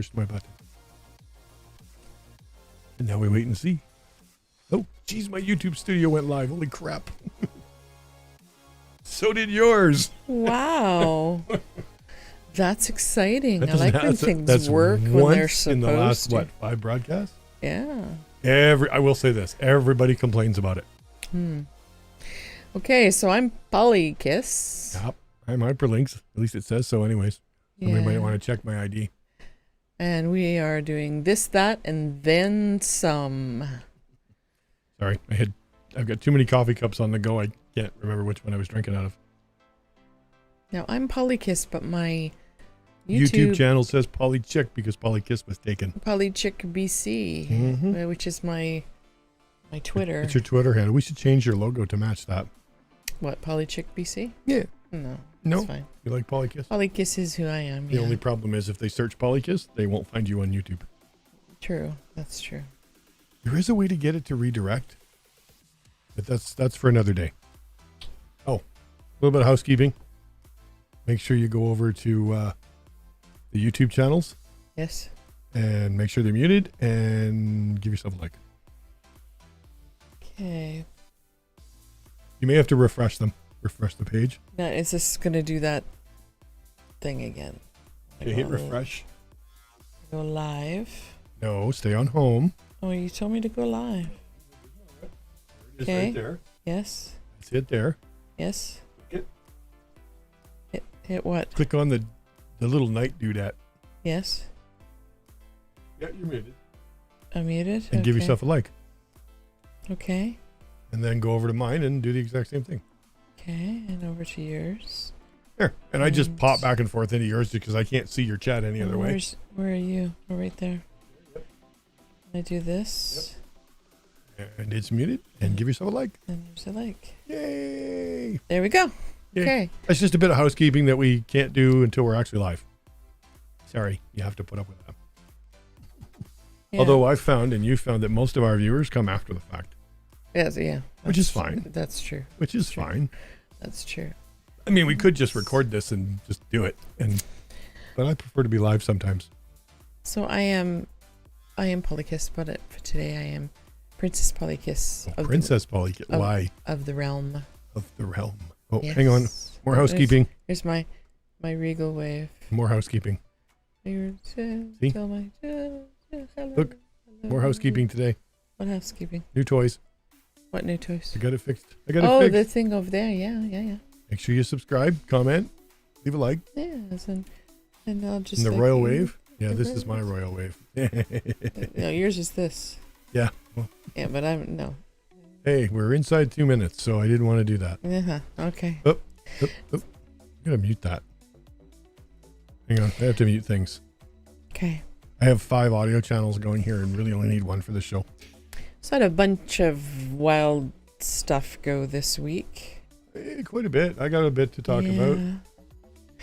pushed my button. And now we wait and see. Oh, geez, my YouTube studio went live. Holy crap. So did yours. Wow. That's exciting. I like when things that's work when they're supposed to. In the last, 5 broadcasts? Yeah. I will say this. Everybody complains about it. Okay, so I'm polykiss. Yep. I'm hyperlynx. At least it says so anyways. Somebody might want to check my ID. And we are doing this, that, and then some. Sorry, I've got too many coffee cups on the go. I can't remember which one I was drinking out of. Now I'm polykiss, but my YouTube channel says polychick because polykiss was taken. Polychick BC, which is my Twitter. It's your Twitter handle. We should change your logo to match that. What, Polychick BC? Yeah. No. No. Fine. You like polykiss? Polykiss is who I am. The only problem is if they search polykiss, they won't find you on YouTube. True. That's true. There is a way to get it to redirect, but that's for another day. Oh, a little bit of housekeeping. Make sure you go over to the YouTube channels. Yes. And make sure they're muted and give yourself a like. Okay. You may have to refresh them. Refresh the page. Now, is this going to do that thing again? Okay, hit refresh. Go live. No, stay on home. Oh, you told me to go live. It's right there. Yes. That's it there. Yes. Hit what? Click on the little night doodad. Yes. Yeah, you're muted. I'm muted. And give yourself a like. Okay. And then go over to mine and do the exact same thing. Okay, and over to yours. There. And I just pop back and forth into yours because I can't see your chat any other way. Where are you? Oh, right there. Yep. I do this. Yep. And it's muted. And give yourself a like. And there's a like. Yay. There we go. Yay. Okay. That's just a bit of housekeeping that we can't do until we're actually live. Sorry, you have to put up with that. Yeah. Although I've found and you've found that most of our viewers come after the fact. Yes, yeah. Which is fine. That's true. Which is fine. That's true. I mean, we could just record this and just do it, but I prefer to be live sometimes. So I am polykiss, but for today I am Princess Polykiss. Oh, Princess Polykiss. Why? Of the realm. Of the realm. Oh, yes. Hang on. More housekeeping. Here's my regal wave. More housekeeping. See? Look, more housekeeping today. What housekeeping? New toys. What new toys? I got it fixed. Oh, the thing over there. Yeah. Make sure you subscribe, comment, leave a like. Yes, and I'll just. And the royal wave. Yeah, this is my royal wave. No, yours is this. Yeah. Well. Yeah, but I'm no. Hey, we're inside 2 minutes, so I didn't want to do that. Okay. Oh. I'm gonna mute that. Hang on, I have to mute things. Okay. I have 5 audio channels going here and really only need 1 for the show. So I had a bunch of wild stuff go this week. Quite a bit. I got a bit to talk about.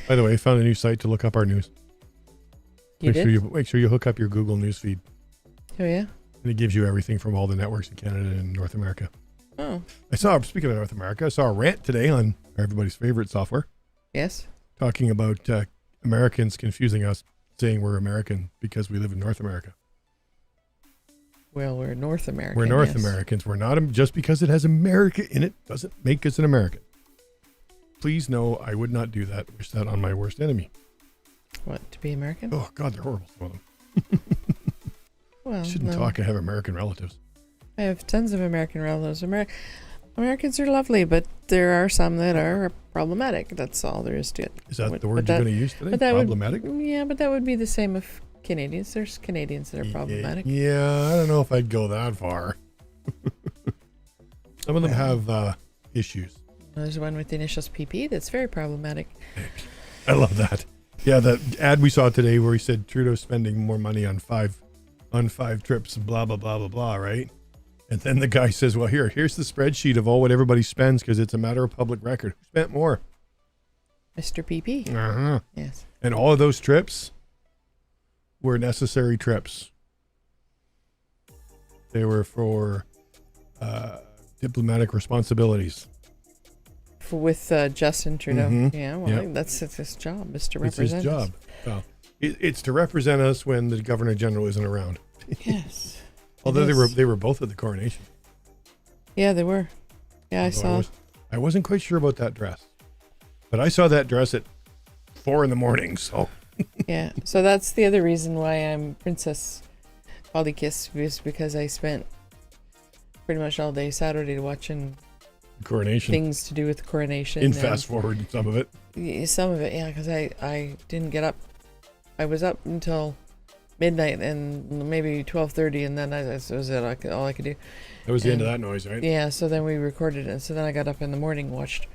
By the way, I found a new site to look up our news. Make sure you hook up your Google News feed. Oh yeah. And it gives you everything from all the networks in Canada and North America. Oh. Speaking of North America, I saw a rant today on everybody's favorite software. Yes. Talking about Americans confusing us, saying we're American because we live in North America. Well, we're North American. We're North Americans. We're not, just because it has America in it doesn't make us an American. Please know I would not do that. Wish that on my worst enemy. What, to be American? Oh, God, they're horrible, some of them. Well, shouldn't talk. I have American relatives. I have tons of American relatives. Americans are lovely, but there are some that are problematic. That's all there is to it. Is that the word you're going to use today? Problematic? But that would be the same of Canadians. There's Canadians that are problematic. Yeah, I don't know if I'd go that far. Some of them have issues. There's one with the initials PP that's very problematic. I love that. Yeah, that ad we saw today where he said Trudeau's spending more money on five trips and blah, blah, blah, blah, blah, right? And then the guy says, well, here's the spreadsheet of all what everybody spends because it's a matter of public record. Who spent more? Mr. PP. Uh-huh. Yes. And all of those trips were necessary trips. They were for diplomatic responsibilities. With Justin Trudeau. Mm-hmm. Yeah, well, that's his job, is to represent. It's his job. Well, It's to represent us when the Governor General isn't around. Yes. Although they were both at the coronation. Yeah, they were. Yeah, I saw. I wasn't quite sure about that dress, but I saw that dress at 4 a.m. So Yeah, so that's the other reason why I'm Princess Polykiss, is because I spent pretty much all day Saturday watching coronation things to do with the coronation. In fast forward some of it. Some of it, yeah, because I didn't get up. I was up until midnight and maybe 12:30, and then that was it. All I could do. That was the end of that noise, right? Yeah. So then we recorded it. So then I got up in the morning, watched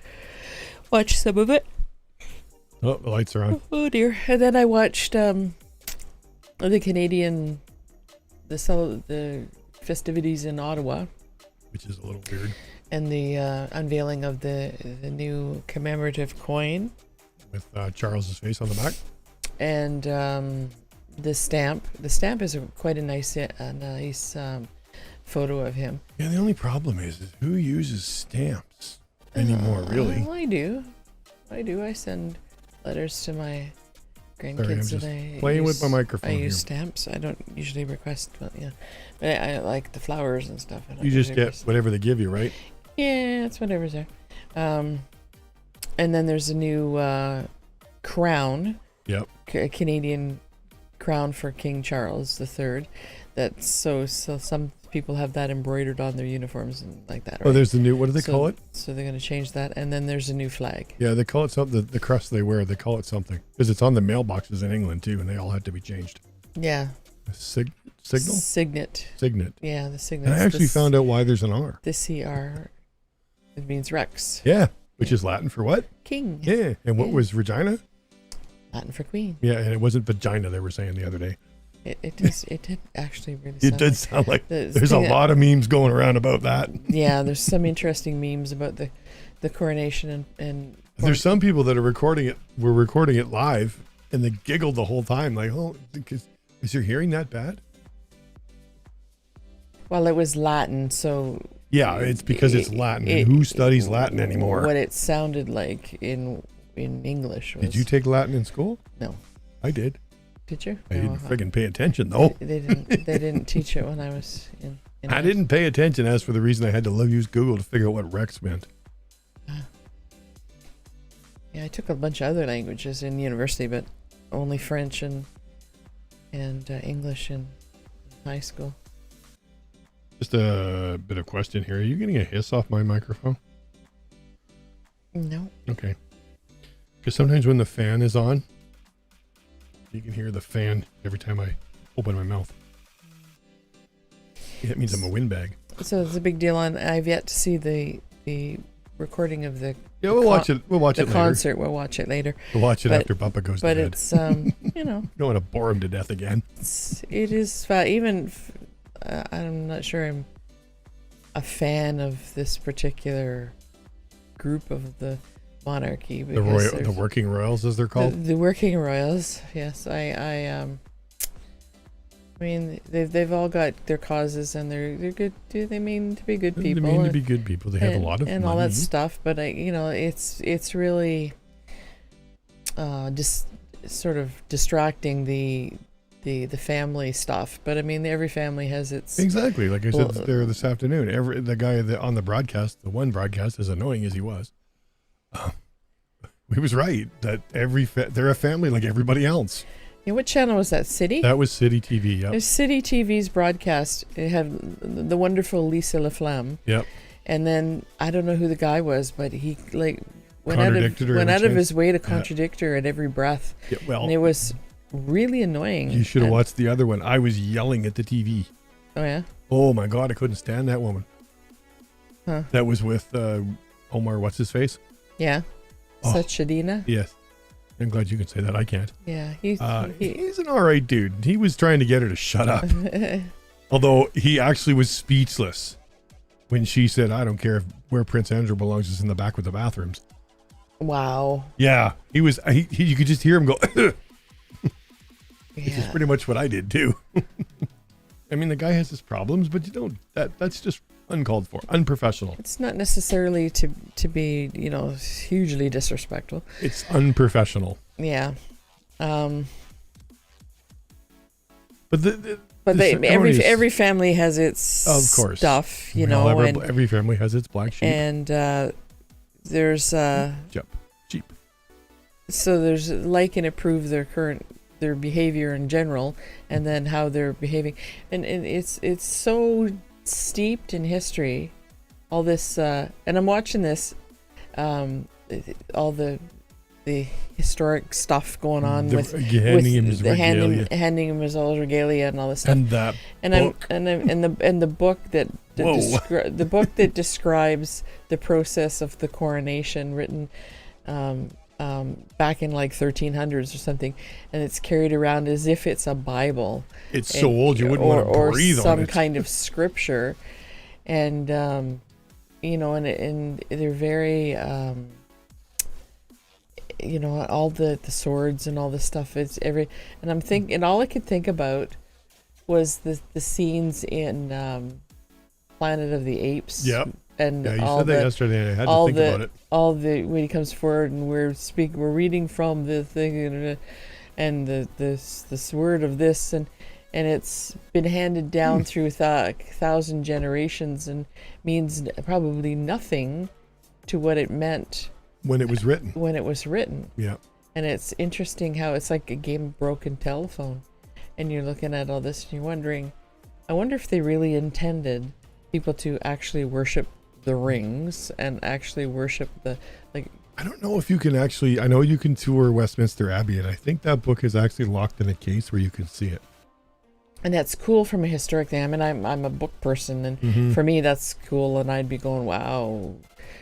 some of it. Oh, the lights are on. Oh dear! And then I watched the Canadian the festivities in Ottawa, which is a little weird. And the unveiling of the new commemorative coin with Charles's face on the back, and the stamp. The stamp is quite a nice photo of him. Yeah, the only problem is who uses stamps anymore, really? Well, I do. I send letters to my grandkids. Sorry, I'm just playing with my microphone. I use stamps. I don't usually request, but yeah. But I like the flowers and stuff. You just get whatever they give you, right? Yeah, it's whatever's there. And then there's a new crown. Yep. A Canadian crown for King Charles III. That's so some people have that embroidered on their uniforms and like that. Right? Oh, there's the new. What do they call it? So they're going to change that, and then there's a new flag. Yeah, they call it something. The crest they wear, they call it something because it's on the mailboxes in England too, and they all have to be changed. Yeah. Signal. Signet. Yeah, the signet. And I actually found out why there's an R. The CR. It means Rex. Yeah, which is Latin for what? King. Yeah, and what was Regina? Latin for queen. Yeah, and it wasn't vagina they were saying the other day. It did actually really sound. It did sound like there's a lot of memes going around about that. Yeah, there's some interesting memes about the coronation and there's some people that are recording it. We're recording it live, and they giggled the whole time, like, "Oh, is your hearing that bad?" Well, it was Latin, so yeah, it's because it's Latin. And who studies Latin anymore? What it sounded like in English. Did you take Latin in school? No, I did. Did you? I didn't friggin' pay attention though. They didn't teach it when I was in I didn't pay attention. As for the reason I had to use Google to figure out what Rex meant. Yeah, I took a bunch of other languages in university, but only French and English in high school. Just a bit of question here. Are you getting a hiss off my microphone? No. Okay. Because sometimes when the fan is on, you can hear the fan every time I open my mouth. Yeah, that means I'm a windbag. So it's a big deal. I've yet to see the recording of the. Yeah, we'll watch it. We'll watch it later. The concert. We'll watch it later. We'll watch it after Papa goes to bed. But it's you know. Don't want to bore him to death again. It is even. I'm not sure I'm a fan of this particular group of the monarchy. The working royals, as they're called. The working royals. Yes, I mean, they've all got their causes, and they're good. They mean to be good people. They mean to be good people. They have a lot of and money. All that stuff. But it's really just sort of distracting the family stuff. But I mean, every family has its exactly. Like I said there this afternoon, the guy on the broadcast, the one broadcast, as annoying as he was, he was right that they're a family like everybody else. Yeah, what channel was that? City? That was City TV. Yep. There's City TV's broadcast. It had the wonderful Lisa LaFlamme. Yep. And then I don't know who the guy was, but he went out of his way to contradict her at every breath. Yeah, well, and it was really annoying. You should have watched the other one. I was yelling at the TV. Oh yeah. Oh my God, I couldn't stand that woman. Huh. That was with Omar. What's his face? Yeah. Sachadina. Yes. I'm glad you can say that. I can't. Yeah, he's an all right dude. He was trying to get her to shut up. Although he actually was speechless when she said, "I don't care where Prince Andrew belongs is in the back with the bathrooms." Wow. Yeah, he was. You could just hear him go. Yeah. Which is pretty much what I did too. I mean, the guy has his problems, but you don't. That's just uncalled for, unprofessional. It's not necessarily to be, hugely disrespectful. It's unprofessional. Yeah. But But the ceremonies- every family has its Of course. stuff, you we all know, have and every family has its black sheep. there's Sheep. so there's like and approve their behavior in general, and then how they're behaving, and it's so steeped in history, all this, and I'm watching this, all the historic stuff going on handing him his regalia. handing him his old regalia and all this stuff. And that book. And the book that Whoa. the book that describes the process of the coronation, written back in like 1300s or something, and it's carried around as if it's a Bible. It's so old you wouldn't want to breathe on it. Or some kind of scripture, and you know, and they're very. You know, all the swords and all this stuff. It's and I'm thinking, and all I could think about was the scenes in Planet of the Apes. Yep. And Yeah, you all said that the, yesterday, and I had to think about it. all the when he comes forward and we're reading from the thing and this word of this, and it's been handed down through 1,000 generations and means probably nothing to what it meant When it was written. Yeah. And it's interesting how it's like a game of broken telephone, and you're looking at all this and you're wondering, I wonder if they really intended people to actually worship the rings and actually worship the, like, I don't know if you can actually, I know you can tour Westminster Abbey, and I think that book is actually locked in a case where you can see it. and that's cool from a historic thing. I mean, I'm a book person, and for me that's cool, and I'd be going, wow,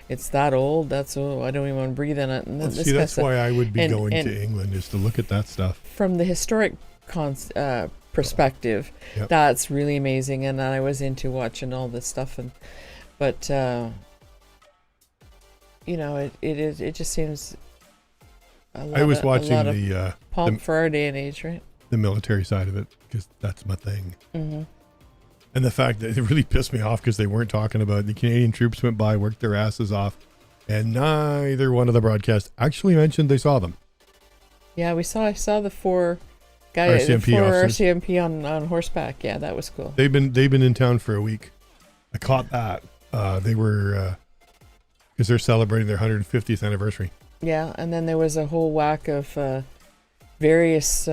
it's that old. That's, I don't even want to breathe in it. And See, that's why I would be going to England, is to look at that stuff. From the historic perspective, Yep. that's really amazing. And I was into watching all this stuff, but you know, it just seems. I was watching the pomp for our day and age, right? The military side of it, because that's my thing. Mm-hmm. And the fact that it really pissed me off because they weren't talking about it. The Canadian troops went by, worked their asses off, and neither one of the broadcasts actually mentioned they saw them. Yeah, I saw the four guys, RCMP officers. RCMP on horseback. Yeah, that was cool. They've been in town for a week. I caught that. They were because they're celebrating their 150th anniversary. Yeah, and then there was a whole whack of various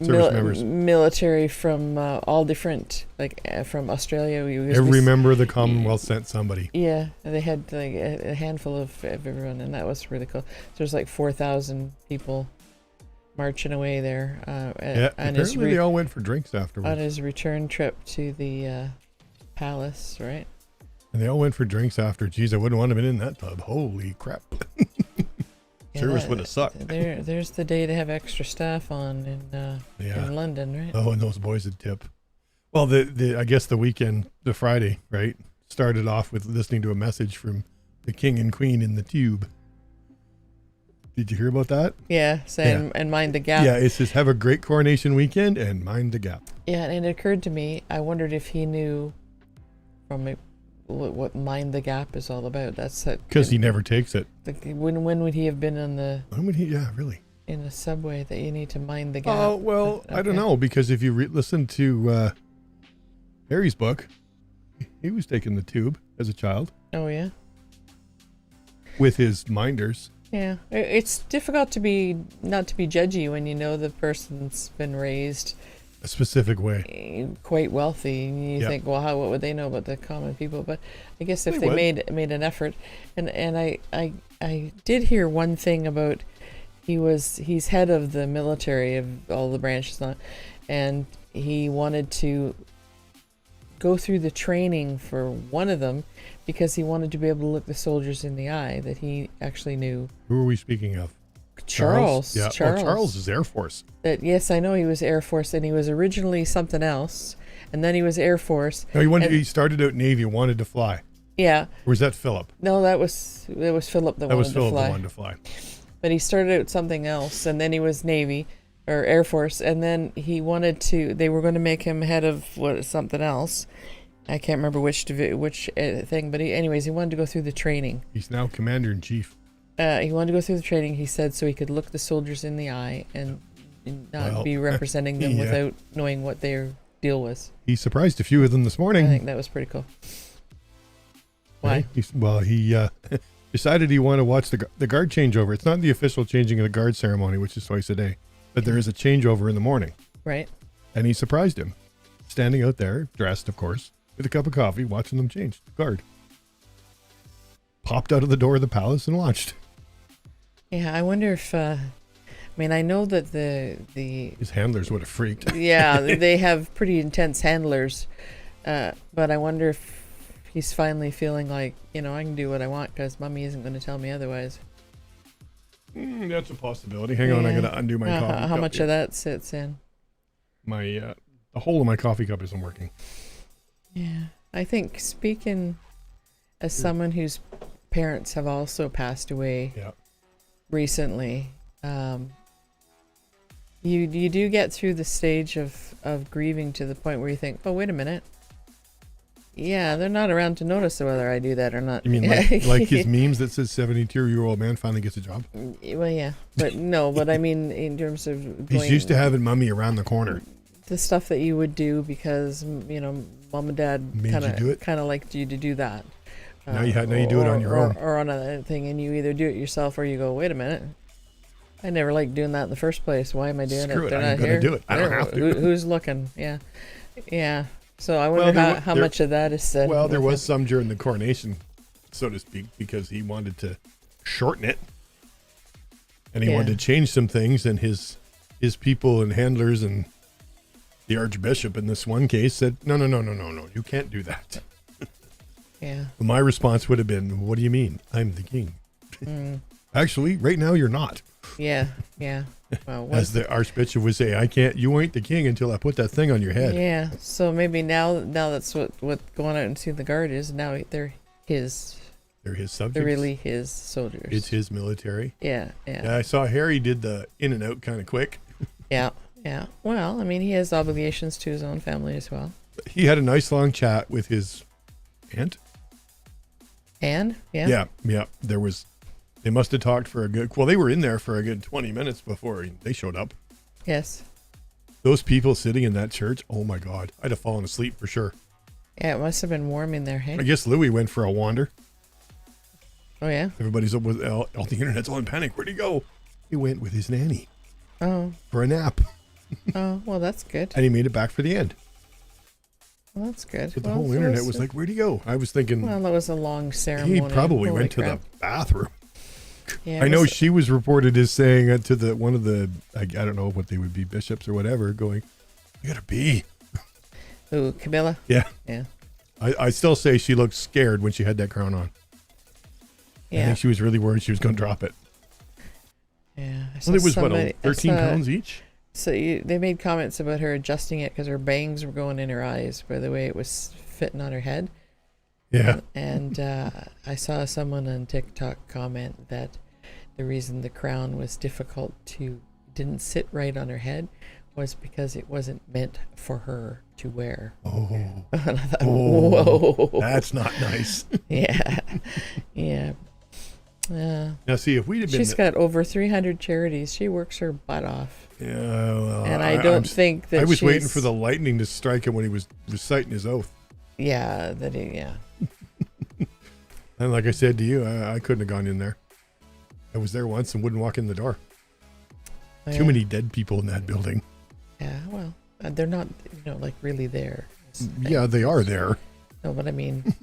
Service members. military from all different, like from Australia. Every member of the Commonwealth sent somebody. Yeah, and they had like a handful of everyone, and that was really cool. So there's like 4,000 people marching away there. Apparently they all went for drinks afterwards. On his return trip to the palace, right? And they all went for drinks after. Geez, I wouldn't want to have been in that tub. Holy crap. Service would have sucked. There's the day to have extra staff on in London, right? Oh, and those boys would tip. Well, I guess the weekend, the Friday, right, started off with listening to a message from the King and Queen in the tube. Did you hear about that? Yeah, saying and mind the gap. Yeah, it says have a great coronation weekend and mind the gap. Yeah, and it occurred to me, I wondered if he knew from what mind the gap is all about. That's because he never takes it. Like, when would he have been on the? When would he? Yeah, really. In the subway that you need to mind the gap. Oh well, okay. I don't know, because if you listen to Harry's book, he was taking the tube as a child. Oh yeah. With his minders. Yeah, it's difficult not to be judgy when you know the person's been raised a specific way, quite wealthy, and you think, well, what would they know about the common people? But I guess if they made an effort, and I did hear one thing about he's head of the military of all the branches, and he wanted to go through the training for one of them because he wanted to be able to look the soldiers in the eye that he actually knew. Who are we speaking of? Charles. Yeah. Charles. Oh, Charles is Air Force. Yes, I know he was Air Force, and he was originally something else, and then he was Air Force. No, he started out Navy and wanted to fly. Yeah. Or was that Philip? No, that was Philip that wanted to fly. But he started out something else, and then he was Navy or Air Force, and then they were going to make him head of something else. I can't remember which thing, but he wanted to go through the training. He's now Commander in Chief. He wanted to go through the training, he said, so he could look the soldiers in the eye and not be representing them without knowing what their deal was. He surprised a few of them this morning. I think that was pretty cool. Why? He decided he wanted to watch the guard changeover. It's not the official changing of the guard ceremony, which is twice a day, but there is a changeover in the morning. Right. And he surprised him, standing out there, dressed, of course, with a cup of coffee, watching them change the guard. Popped out of the door of the palace and watched. Yeah, I wonder if, I know that the his handlers would have freaked. Yeah, they have pretty intense handlers, but I wonder if he's finally feeling like, I can do what I want because Mommy isn't going to tell me otherwise. That's a possibility. Hang on, I got to undo my coffee cup. How much of that sits in? The hole in my coffee cup isn't working. Yeah, I think speaking as someone whose parents have also passed away recently, you do get through the stage of grieving to the point where you think, oh, wait a minute. Yeah, they're not around to notice whether I do that or not. You mean like his memes that says 72-year-old man finally gets a job? Well, yeah. But no, but I mean in terms of he's used to having Mommy around the corner. The stuff that you would do because, Mom and Dad kind of liked you to do that. Now you do it on your own. Or on a thing, and you either do it yourself or you go, wait a minute. I never liked doing that in the first place. Why am I doing Screw it? I'm going to do it. I don't have to. Who's looking? Yeah. Yeah. So I wonder how much of that is said. Well, there was some during the coronation, so to speak, because he wanted to shorten it. And he wanted to change some things, and his people and handlers and the Archbishop in this one case said, no, you can't do that. Yeah. My response would have been, what do you mean? I'm the king. Actually, right now you're not. Yeah. Well, as the Archbishop would say, you ain't the king until I put that thing on your head. Yeah. So maybe now that's what going out and seeing the guard is. Now they're his. They're his subjects. They're really his soldiers. It's his military. Yeah. I saw Harry did the in and out kind of quick. Yeah. Well, he has obligations to his own family as well. He had a nice long chat with his aunt. Anne? Yeah. Yeah. They must have talked for they were in there for a good 20 minutes before they showed up. Yes. Those people sitting in that church, oh my God, I'd have fallen asleep for sure. Yeah, it must have been warm in there, hey? I guess Louis went for a wander. Oh, yeah? Everybody's up with all the internet's all in panic. Where'd he go? He went with his nanny. Oh. For a nap. Oh, well, that's good. And he made it back for the end. Well, that's good. But the whole internet was like, where'd he go? I was thinking. Well, that was a long ceremony. He probably went to the bathroom. Yeah, I know she was reported as saying to one of the, I don't know what they would be, bishops or whatever, going, you gotta pee. Ooh, Camilla? Yeah. Yeah. I still say she looked scared when she had that crown on. Yeah. I think she was really worried she was going to drop it. Yeah. Well, it was 13 pounds each? So they made comments about her adjusting it because her bangs were going in her eyes by the way it was fitting on her head. Yeah. And I saw someone on TikTok comment that the reason the crown was didn't sit right on her head was because it wasn't meant for her to wear. Oh. And I thought, whoa. That's not nice. Yeah. Now, see, if we'd have been... She's got over 300 charities. She works her butt off. Yeah, well... And I don't think that I was waiting for the lightning to strike him when he was reciting his oath. Yeah, And like I said to you, I couldn't have gone in there. I was there once and wouldn't walk in the door. Oh, Too many dead people in that building. Yeah, well, they're not, like really there. Yeah, they are there. No, but I mean...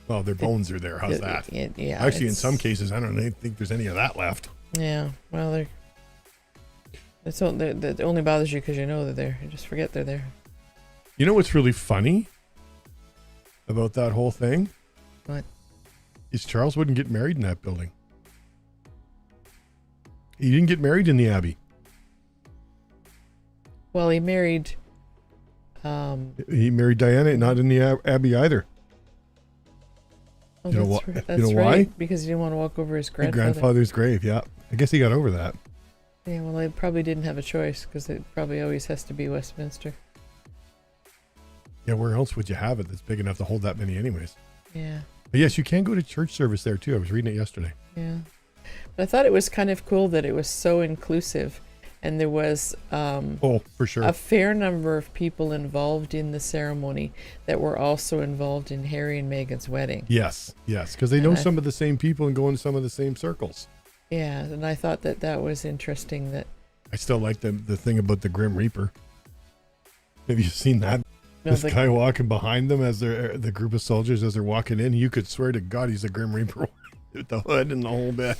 Well, their bones are there. How's that? Yeah. Actually, in some cases, I don't think there's any of that left. Yeah, well, that only bothers you because you know they're there. You just forget they're there. You know what's really funny about that whole thing? What? Is Charles wouldn't get married in that building. He didn't get married in the Abbey. Well, he married... He married Diana, not in the Abbey either. Oh, you know, that's you know right, why? Because he didn't want to walk over his grandfather's grave, yeah. I guess he got over that. Yeah, well, they probably didn't have a choice because it probably always has to be Westminster. Yeah, where else would you have it that's big enough to hold that many anyways? Yeah. But yes, you can go to church service there too. I was reading it yesterday. Yeah. But I thought it was kind of cool that it was so inclusive and there was Oh, for sure. a fair number of people involved in the ceremony that were also involved in Harry and Meghan's wedding. Yes, because they know some of the same people and go in some of the same circles. Yeah, and I thought that was interesting. That I still like the thing about the Grim Reaper. Have you seen that? This guy walking behind them as the group of soldiers as they're walking in. You could swear to God he's a Grim Reaper with the hood and the whole bit.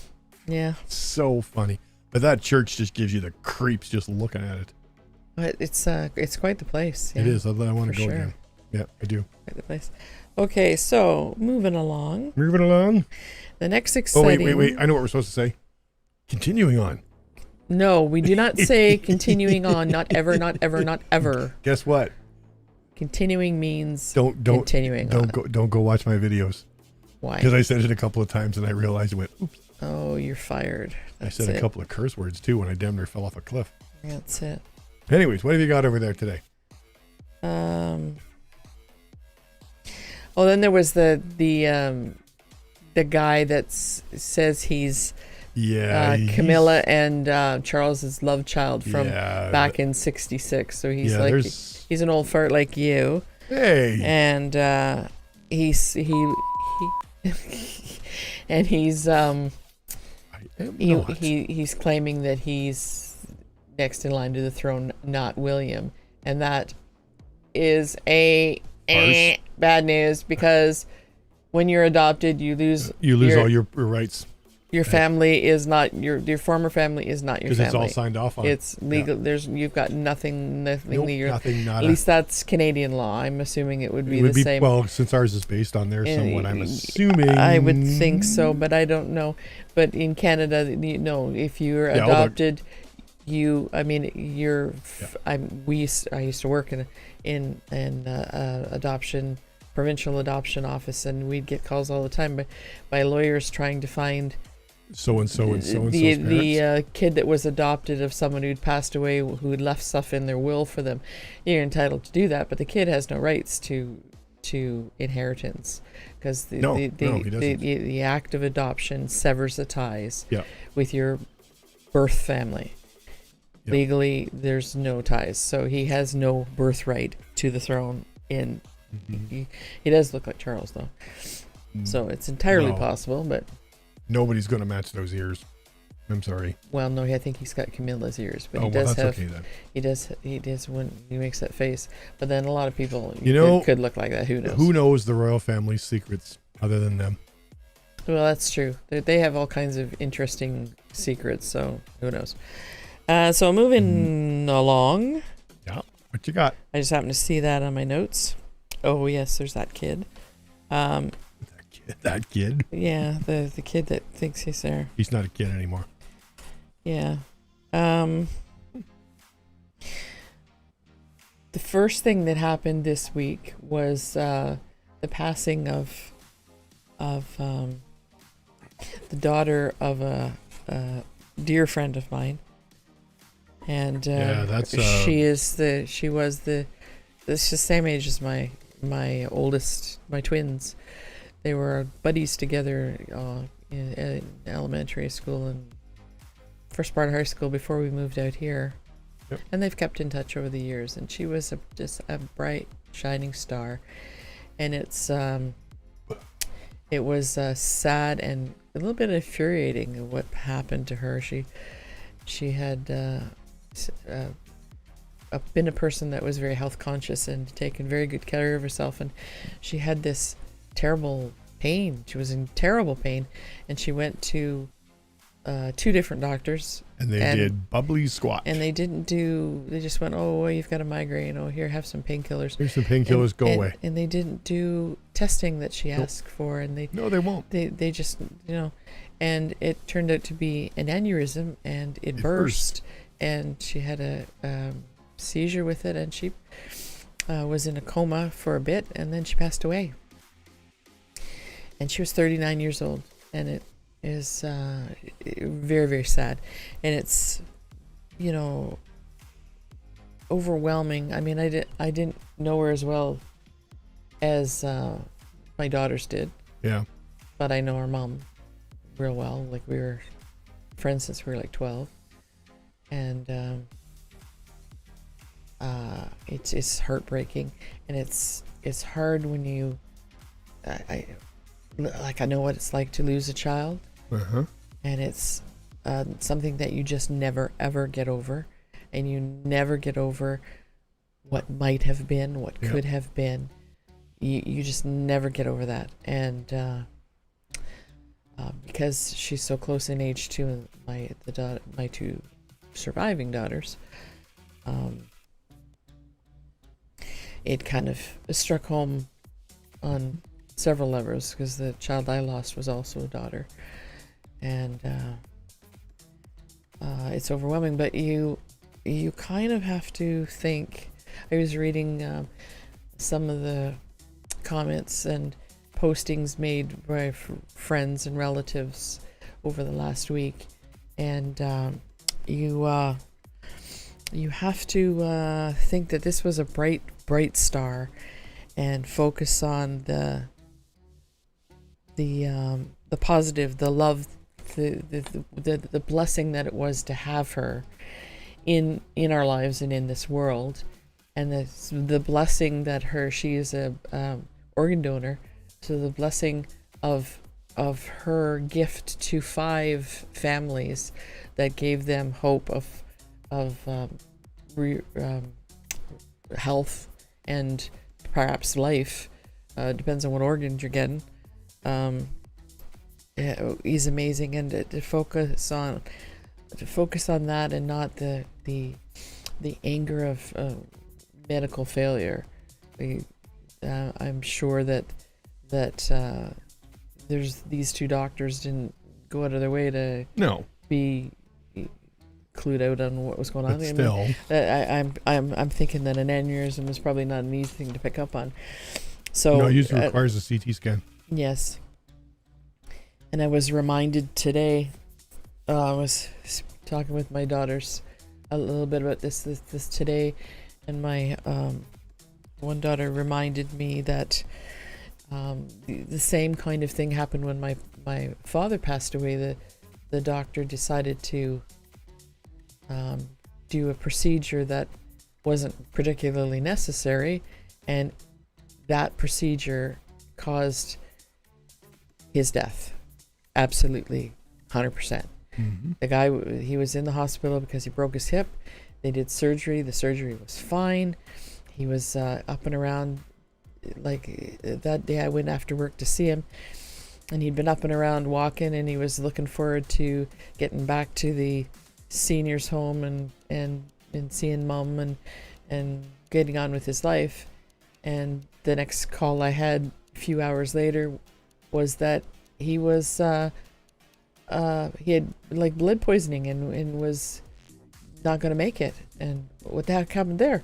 Yeah. So funny. But that church just gives you the creeps just looking at it. But it's quite the place. Yeah, it is. I want to go sure. again. Yeah, I do. Quite the place. Okay, so moving along. The next exciting... Oh, wait. I know what we're supposed to say. Continuing on. No, we do not say continuing on. Not ever, not ever, not ever. Guess what? Continuing means continuing on. Don't go watch my videos. Why? Because I said it a couple of times and I realized I went, oops. Oh, you're fired. That's I said a couple of curse words too when I damn near fell off a cliff. That's it. Anyways, what have you got over there today? Well, then there was the guy that says he's Camilla and Charles's love child from back in '66. So he's he's an old fart like you. Hey. And he's claiming that he's next in line to the throne, not William, and that is bad news, because when you're adopted, you lose all your rights. Your family is not your former family is not your family. Because it's all signed off on. It's legal. Yeah. You've got nothing. Nothing. At least that's Canadian law. I'm assuming it would be the same. Well, since ours is based on there somewhat, I'm assuming. I would think so, but I don't know. But in Canada, if you're adopted, I used to work in adoption, provincial adoption office, and we'd get calls all the time by lawyers trying to find so and so the kid that was adopted of someone who'd passed away, who had left stuff in their will for them. You're entitled to do that, but the kid has no rights to inheritance, because the act of adoption severs the ties with your birth family. Yep. Legally, there's no ties, so he has no birthright to the throne. He does look like Charles, though, so it's entirely possible, but nobody's going to match those ears. I'm sorry. Well, no, I think he's got Camilla's ears, but that's okay then. He does when he makes that face. But then a lot of people, could look like that. Who knows? Who knows the royal family's secrets other than them? Well, that's true. They have all kinds of interesting secrets. So who knows? So moving along. Yeah. What you got? I just happened to see that on my notes. Oh yes, there's that kid. That kid? Yeah, the kid that thinks he's there. He's not a kid anymore. Yeah. The first thing that happened this week was the passing of the daughter of a dear friend of mine. And she was the same age as my oldest, my twins. They were buddies together in elementary school and first part of high school before we moved out here. Yep. And they've kept in touch over the years. And she was just a bright, shining star. And it was sad and a little bit infuriating of what happened to her. She had been a person that was very health conscious and taken very good care of herself. And she had this terrible pain. She was in terrible pain, and she went to 2 different doctors, and they did bubbly squat, and they just went, oh, you've got a migraine, oh, here, have some painkillers, here's some painkillers, go away. And they didn't do testing that she asked for, and they won't, they just and it turned out to be an aneurysm, and it burst, and she had a seizure with it, and she was in a coma for a bit, and then she passed away. And she was 39 years old, and it is very, very sad. And it's, overwhelming. I mean, I didn't know her as well as my daughters did. Yeah. But I know her mom real well. Like, we were friends since we were like 12. and it's heartbreaking, and it's hard when you I know what it's like to lose a child, and it's something that you just never ever get over, and you never get over what might have been, what could have been. You just never get over that, and because she's so close in age to my two surviving daughters, it kind of struck home on several levels, because the child I lost was also a daughter, and it's overwhelming. But you kind of have to think. I was reading some of the comments and postings made by friends and relatives over the last week, and you have to think that this was a bright star, and focus on the positive, the love, the blessing that it was to have her in our lives and in this world, and the blessing that she is a organ donor, so the blessing of her gift to 5 families that gave them hope of health and perhaps life, depends on what organs you're getting, is amazing. And to focus on that, and not the anger of medical failure. I'm sure that there's these 2 doctors didn't go out of their way to be clued out on what was going on. But still, I'm thinking that an aneurysm is probably not an easy thing to pick up on. So it usually requires a CT scan. Yes. And I was reminded today. I was talking with my daughters a little bit about this today, and my one daughter reminded me that the same kind of thing happened when my father passed away. The doctor decided to do a procedure that wasn't particularly necessary, and that procedure caused his death. Absolutely, 100%. The guy, he was in the hospital because he broke his hip. They did surgery. The surgery was fine. He was up and around. Like that day I went after work to see him, and he'd been up and around walking, and he was looking forward to getting back to the seniors home and seeing mom and getting on with his life. And the next call I had a few hours later was that he was he had like blood poisoning and was not going to make it. And what the heck happened there?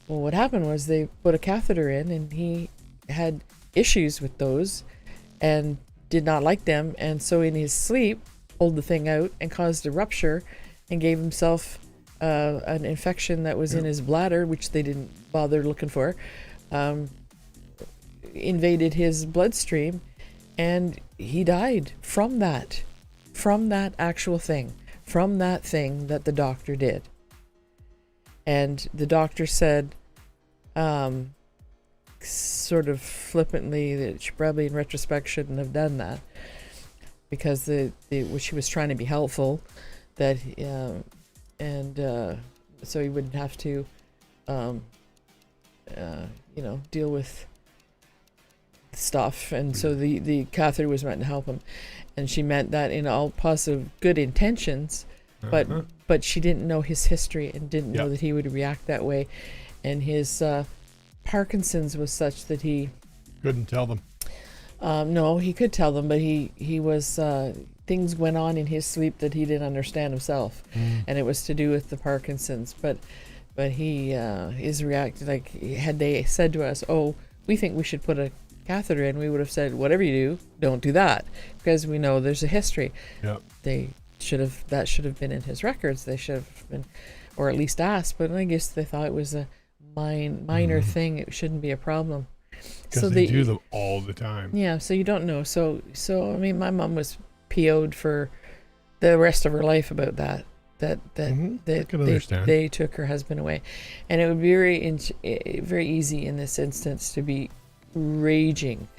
Well, what happened was they put a catheter in, and he had issues with those and did not like them, and so in his sleep pulled the thing out and caused a rupture and gave himself an infection that was in his bladder, which they didn't bother looking for, invaded his bloodstream, and he died from that actual thing, from that thing that the doctor did. And the doctor said, sort of flippantly, that she probably in retrospect shouldn't have done that, because she was trying to be helpful, that so he wouldn't have to deal with stuff, and so the catheter was meant to help him, and she meant that in all positive good intentions, but she didn't know his history and didn't know that he would react that way, and his Parkinson's was such that he couldn't tell them. No, he could tell them, but he was things went on in his sleep that he didn't understand himself, and it was to do with the Parkinson's. But he is reacted like, had they said to us, "Oh, we think we should put a catheter in," we would have said, "Whatever you do, don't do that," because we know there's a history. Yep. That should have been in his records. They should have been, or at least asked. But I guess they thought it was a minor thing. It shouldn't be a problem. Because they do them all the time. Yeah, so you don't know. So I mean, my mom was PO'd for the rest of her life about that. that I can understand. they took her husband away, and it would be very easy in this instance to be raging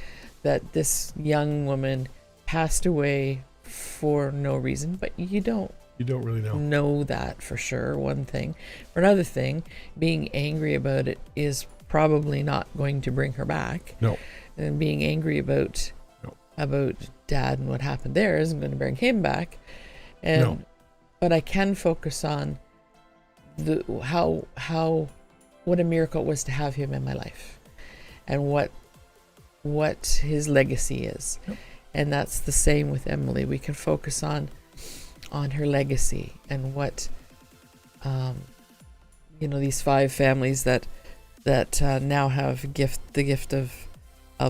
that this young woman passed away for no reason, but you don't really know that for sure. One thing. For another thing, being angry about it is probably not going to bring her back. No. And being angry about Dad and what happened there isn't going to bring him back. And No. But I can focus on what a miracle it was to have him in my life, and what his legacy is. Yep. And that's the same with Emily. We can focus on her legacy and what these 5 families that now have the gift of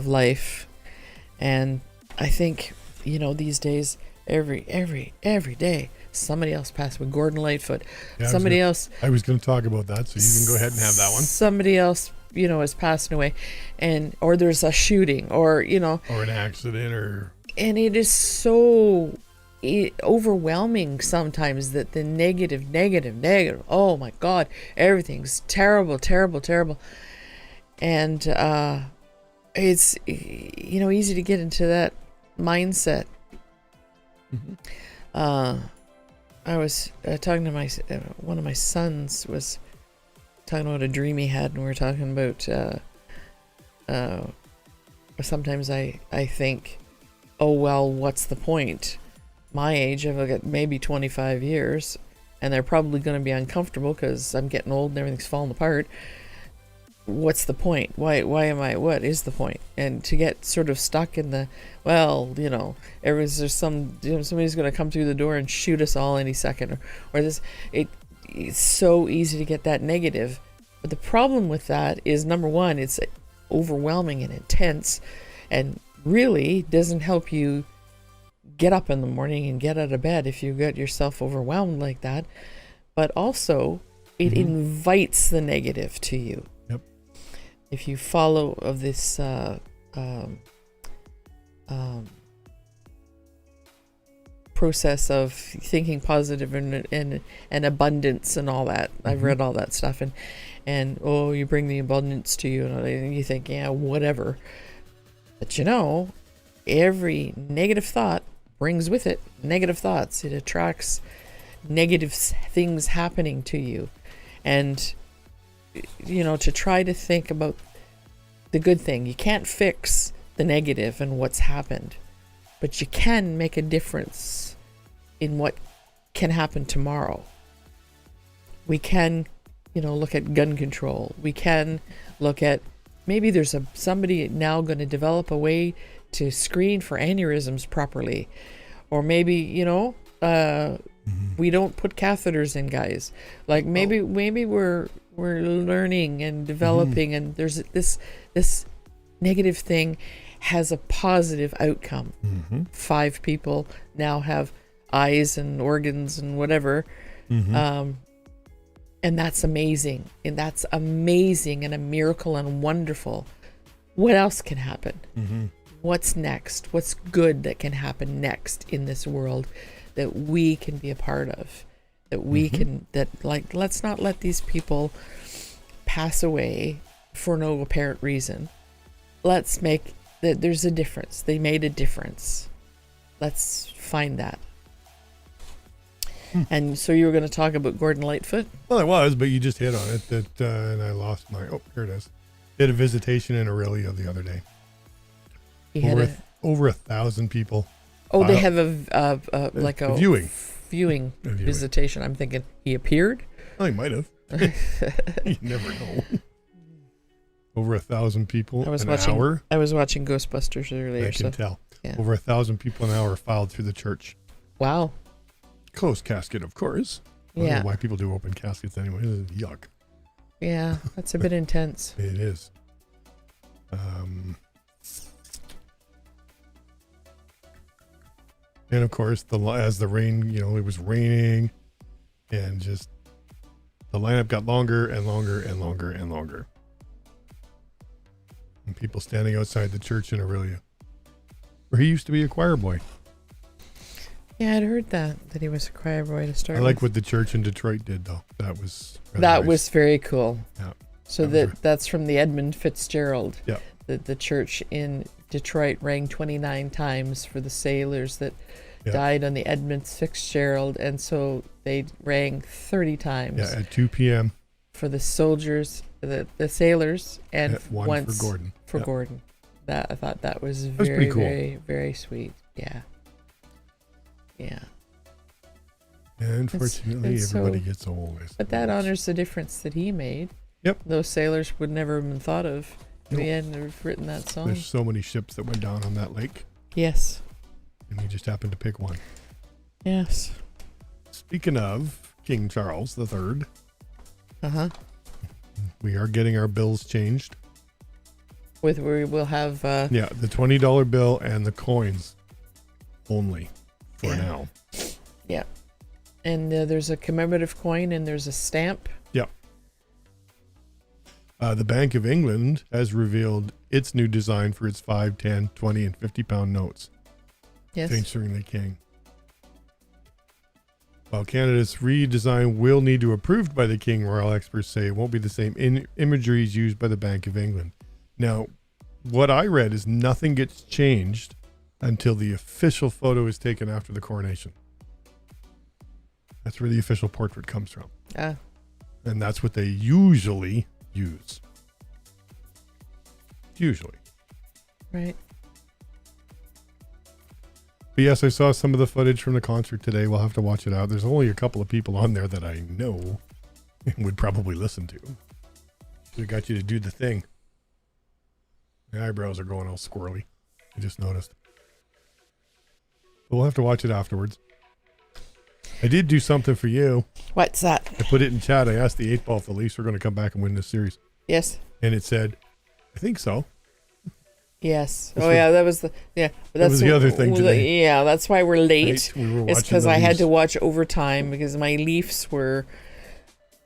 life. And I think these days every day somebody else passed with Gordon Lightfoot. Yeah, Somebody else. I was going to talk about that, so you can go ahead and have that one. Somebody else, is passing away, or there's a shooting, or an accident, and it is so overwhelming sometimes that the negative. Oh my God, everything's terrible, and it's easy to get into that mindset. Mm-hmm. I was talking to one of my sons was talking about a dream he had, and we were talking about sometimes I think, oh well, what's the point? My age, I've got maybe 25 years, and they're probably going to be uncomfortable because I'm getting old and everything's falling apart. What's the point? Why am I? What is the point? And to get sort of stuck in the, there's somebody's going to come through the door and shoot us all any second, or this. It's so easy to get that negative. But the problem with that is, number one, it's overwhelming and intense, and really doesn't help you get up in the morning and get out of bed if you get yourself overwhelmed like that. But also, it invites the negative to you. Yep. If you follow of this process of thinking positive and abundance and all that, I've read all that stuff, and you bring the abundance to you, and you think, yeah, whatever. But every negative thought brings with it negative thoughts. It attracts negative things happening to you. And, to try to think about the good thing. You can't fix the negative and what's happened, but you can make a difference in what can happen tomorrow. We can, look at gun control. We can look at maybe there's somebody now going to develop a way to screen for aneurysms properly, or maybe we don't put catheters in guys. Like maybe we're learning and developing, and there's this negative thing has a positive outcome. 5 people now have eyes and organs and whatever, and that's amazing, and a miracle and wonderful. What else can happen? What's next? What's good that can happen next in this world that we can be a part of? That we can, let's not let these people pass away for no apparent reason. Let's make that there's a difference. They made a difference. Let's find that. And so you were going to talk about Gordon Lightfoot? Well, I was, but you just hit on it. And I lost my. Oh, here it is. Did a visitation in Aurelia the other day. Over 1,000 people. Oh, they have a viewing visitation. I'm thinking he appeared. Oh, he might have. You never know. Over 1,000 people an hour. I was watching Ghostbusters earlier. I can tell. Yeah. Over 1,000 people an hour filed through the church. Wow. Closed casket, of course. I don't know why people do open caskets anyway. Yuck. Yeah, that's a bit intense. It is. And of course, as the rain, it was raining, and just the lineup got longer and longer and longer and longer. And people standing outside the church in Aurelia, where he used to be a choir boy. Yeah, I'd heard that he was a choir boy to start I like with. what the church in Detroit did, though. That was Was very cool. Yeah. So that's from the Edmund Fitzgerald. Yeah. The church in Detroit rang 29 times for the sailors that died on the Edmund Fitzgerald, and so they rang 30 times. Yeah, at 2 p.m. for the soldiers, the sailors, and once for Gordon. Gordon. That I thought that was pretty cool. very, very sweet. Yeah. Yeah. And unfortunately, everybody gets old. But that honors the difference that he made. Yep. Those sailors would never have been thought of if he hadn't have written that song. There's so many ships that went down on that lake. Yes. And he just happened to pick one. Yes. Speaking of King Charles III. Uh-huh. We are getting our bills changed. With where we'll have... the $20 bill and the coins only for now. Yeah. And there's a commemorative coin and there's a stamp. Yep. The Bank of England has revealed its new design for its 5, 10, 20, and 50-pound notes. Yes. Featuring the king. While Canada's redesign will need to be approved by the king, royal experts say it won't be the same imagery as used by the Bank of England. Now, what I read is nothing gets changed until the official photo is taken after the coronation. That's where the official portrait comes from. And that's what they usually use. Usually. Right. But yes, I saw some of the footage from the concert today. We'll have to watch it out. There's only a couple of people on there that I know and would probably listen to. Should have got you to do the thing. My eyebrows are going all squirrely. I just noticed. But we'll have to watch it afterwards. I did do something for you. What's that? I put it in chat. I asked the 8-ball if the Leafs were going to come back and win this series. Yes. And it said, I think so. Yes. That was the But that was the other thing today. Yeah, that's why we're late. We were it's because I had to watch overtime because my Leafs were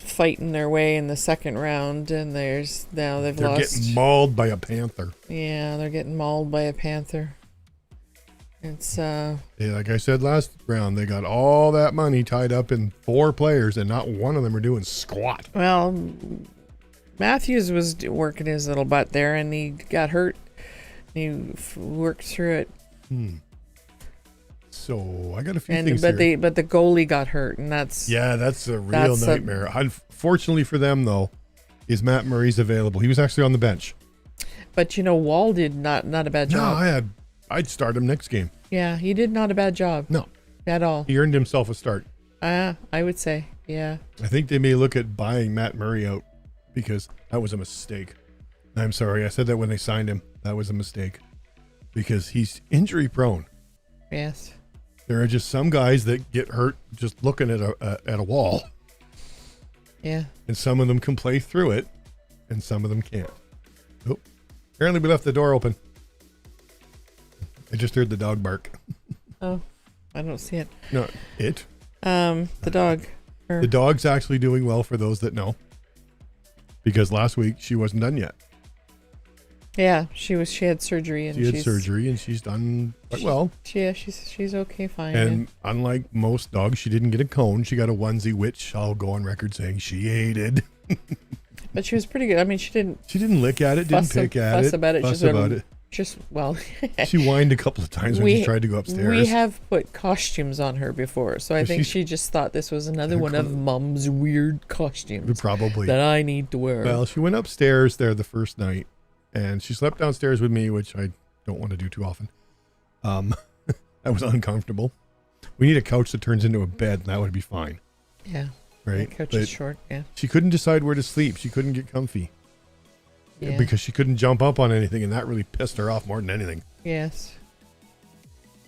fighting their way in the second round, and they're lost. They're getting mauled by a Panther. Yeah, they're getting mauled by a Panther. It's like I said last round, they got all that money tied up in 4 players, and not one of them are doing squat. Well, Matthews was working his little butt there, and he got hurt. He worked through it. So I got a few things here. But the goalie got hurt, and that's a real nightmare. Unfortunately for them, though, is Matt Murray's available. He was actually on the bench. But Wall did not a bad job. No, I'd start him next game. Yeah, he did not a bad job. No, at all. He earned himself a start. I would say, yeah. I think they may look at buying Matt Murray out because that was a mistake. I'm sorry, I said that when they signed him. That was a mistake because he's injury prone. Yes. There are just some guys that get hurt just looking at a wall. Yeah. And some of them can play through it, and some of them can't. Oh, apparently we left the door open. I just heard the dog bark. Oh, I don't see it. No, it. The dog. The dog's actually doing well for those that know. Because last week she wasn't done yet. Yeah, she had surgery and she's done quite well. She's okay, fine. And unlike most dogs, she didn't get a cone. She got a onesie, which I'll go on record saying she hated. But she was pretty good. I mean, she didn't lick at it, didn't pick at it, fuss about it. She whined a couple of times when she tried to go upstairs. We have put costumes on her before, so I think she just thought this was another one of Mom's weird costumes. Probably. That I need to wear. Well, she went upstairs there the first night, and she slept downstairs with me, which I don't want to do too often. That was uncomfortable. We need a couch that turns into a bed, and that would be fine. Yeah. Right? The couch is short, yeah. She couldn't decide where to sleep. She couldn't get comfy. Yeah. Because she couldn't jump up on anything, and that really pissed her off more than anything. Yes.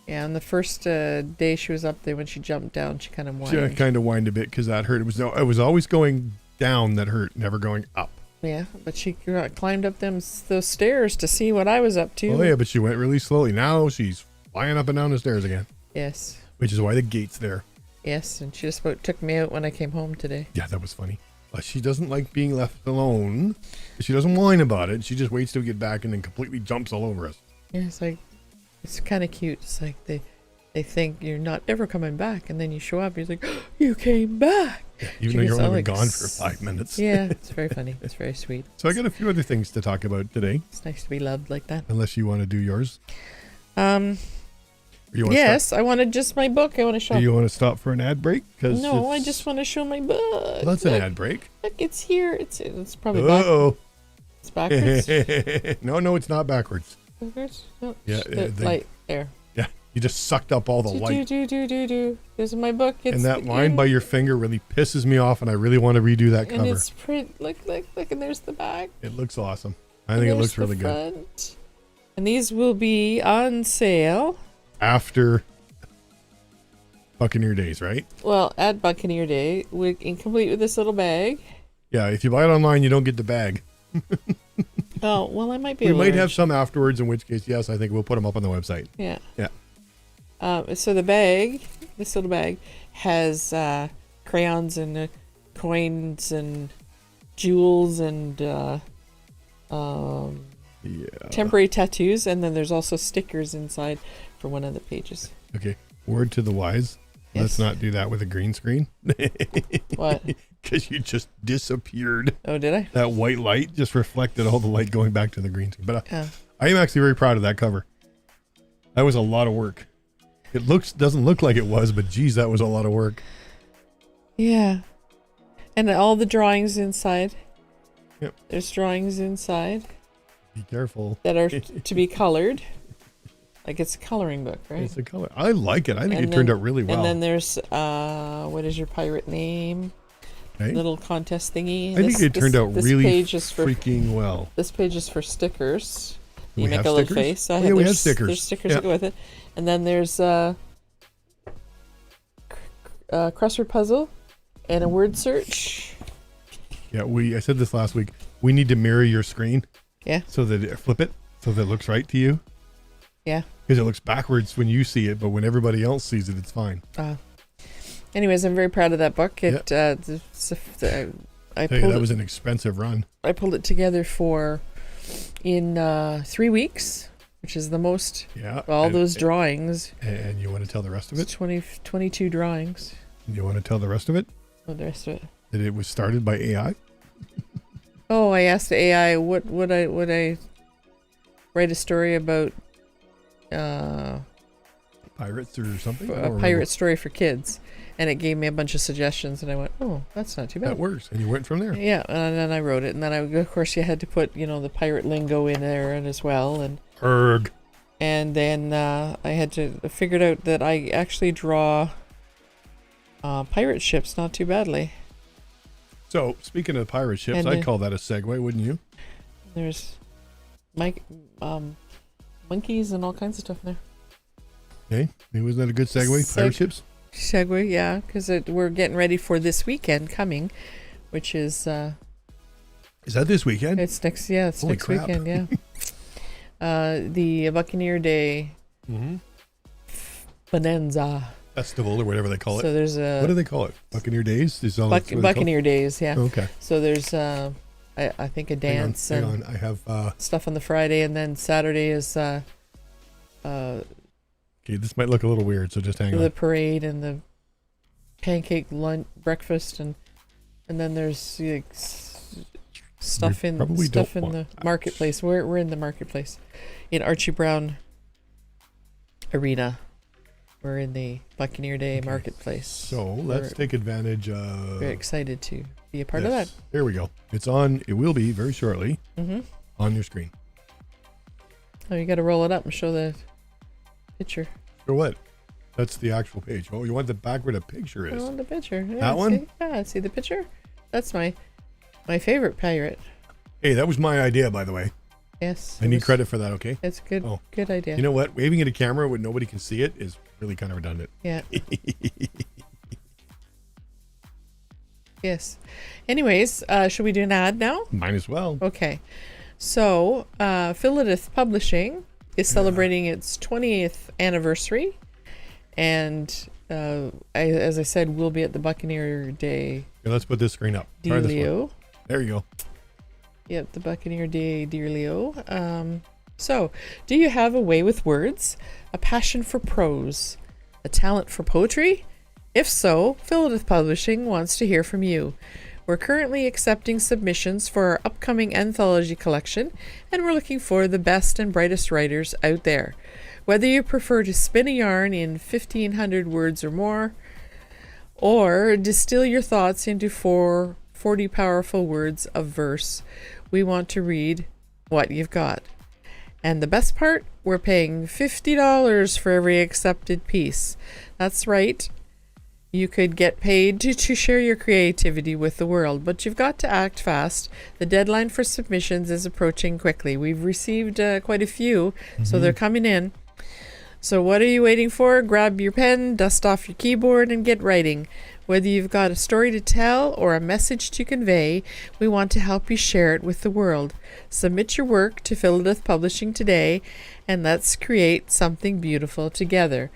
Yeah, on the first day she was up there, when she jumped down, she kind of whined. She kind of whined a bit because that hurt. It was always going down that hurt, never going up. Yeah, but she climbed up those stairs to see what I was up to. Oh, yeah, but she went really slowly. Now she's flying up and down the stairs again. Yes. Which is why the gate's there. Yes, and she just about took me out when I came home today. Yeah, that was funny. She doesn't like being left alone. She doesn't whine about it. She just waits till we get back and then completely jumps all over us. Yeah, it's kind of cute. It's like they think you're not ever coming back, and then you show up, he's like, oh, you came back. Yeah, even though you're only been gone for 5 minutes. Yeah, it's very funny. It's very sweet. So I got a few other things to talk about today. It's nice to be loved like that. Unless you want to do yours. Yes, I wanted just my book. I want to show. Do you want to stop for an ad break? No, I just want to show my book. Well, that's an ad break. Look, it's here. It's probably Uh-oh. It's backwards. No, it's not backwards. Backwards? No. Yeah, Light there. Yeah, you just sucked up all the light. Do. This is my book. It's and that line by your finger really pisses me off, and I really want to redo that cover. And it's pretty. Look, and there's the back. It looks awesome. I think it looks really good. And these will be on sale after Buccaneer Days, right? Well, at Buccaneer Day, complete with this little bag. Yeah, if you buy it online, you don't get the bag. Oh, well, I might be. We might have some afterwards, in which case, yes, I think we'll put them up on the website. Yeah. Yeah. So the bag, this little bag, has crayons and coins and jewels and temporary tattoos, and then there's also stickers inside for one of the pages. Okay. Word to the wise. Yes. Let's not do that with a green screen. What? Because you just disappeared. Oh, did I? That white light just reflected all the light going back to the green screen. But I am actually very proud of that cover. That was a lot of work. It doesn't look like it was, but geez, that was a lot of work. Yeah. And all the drawings inside. Yep. There's drawings inside. Be careful. That are to be colored. Like it's a coloring book, right? It's a color. I like it. I think it turned out really well. And then there's what is your pirate name? Okay. Little contest thingy. I think it turned out really freaking well. This page is for stickers. You make a little face. We have stickers. There's stickers that go with it. And then there's crossword puzzle and a word search. Yeah, I said this last week. We need to mirror your screen. Yeah. So that flip it so that it looks right to you. Yeah. Because it looks backwards when you see it, but when everybody else sees it, it's fine. Anyways, I'm very proud of that book. That was an expensive run. I pulled it together in 3 weeks, which is the most. Yeah. All those drawings. And you want to tell the rest of it? 22 drawings. You want to tell the rest of it? Oh, the rest of it. That it was started by AI? Oh, I asked the AI would I write a story about pirates or something? A pirate story for kids, and it gave me a bunch of suggestions, and I went, oh, that's not too bad. That works, and you went from there. Yeah, and then I wrote it, and then of course you had to put the pirate lingo in there as well, and erg. And then I figured out that I actually draw pirate ships not too badly. So, speaking of pirate ships, I'd call that a segue, wouldn't you? There's monkeys and all kinds of stuff in there. Okay, wasn't that a good segue? Pirate ships? Segue, yeah, because we're getting ready for this weekend coming, which is... Is that this weekend? It's next weekend, yeah. The Buccaneer Day Bonanza Festival or whatever they call it. So there's what do they call it? Buccaneer Days? Is Buccaneer Days, yeah. Oh, okay. So there's I think a dance hang on. I have stuff on the Friday, and then Saturday is okay, this might look a little weird, so just hang on. The parade and the pancake lunch breakfast, and then there's stuff in the marketplace. We're in the marketplace in Archie Brown Arena. We're in the Buccaneer Day marketplace. So let's take advantage of... Very excited to be a part of that. There we go. It's on. It will be very shortly on your screen. Oh, you got to roll it up and show the picture. For what? That's the actual page. Oh, you want the back where the picture is? I want the picture. Yeah, that one? See the picture? That's my favorite pirate. Hey, that was my idea, by the way. Yes. I need credit for that, okay? It's good. Oh. Good idea. You know what? Waving at a camera when nobody can see it is really kind of redundant. Yeah. Yes. Anyways, should we do an ad now? Might as well. Okay. So, Philidith Publishing is celebrating its 20th anniversary. And as I said, we'll be at the Buccaneer Day. Yeah, let's put this screen up. Try this one. There you go. Yep, the Buccaneer Day, dear Leo. So, do you have a way with words, a passion for prose, A talent for poetry? If so, Philidith Publishing wants to hear from you. We're currently accepting submissions for our upcoming anthology collection, and we're looking for the best and brightest writers out there. Whether you prefer to spin a yarn in 1,500 words or more, or distill your thoughts into 40 powerful words of verse, we want to read what you've got. And the best part, we're paying $50 for every accepted piece. That's right. You could get paid to share your creativity with the world, but you've got to act fast. The deadline for submissions is approaching quickly. We've received quite a few, so they're coming in. So what are you waiting for? Grab your pen, dust off your keyboard, and get writing. Whether you've got a story to tell or a message to convey, we want to help you share it with the world. Submit your work to Philidith Publishing today, and let's create something beautiful together.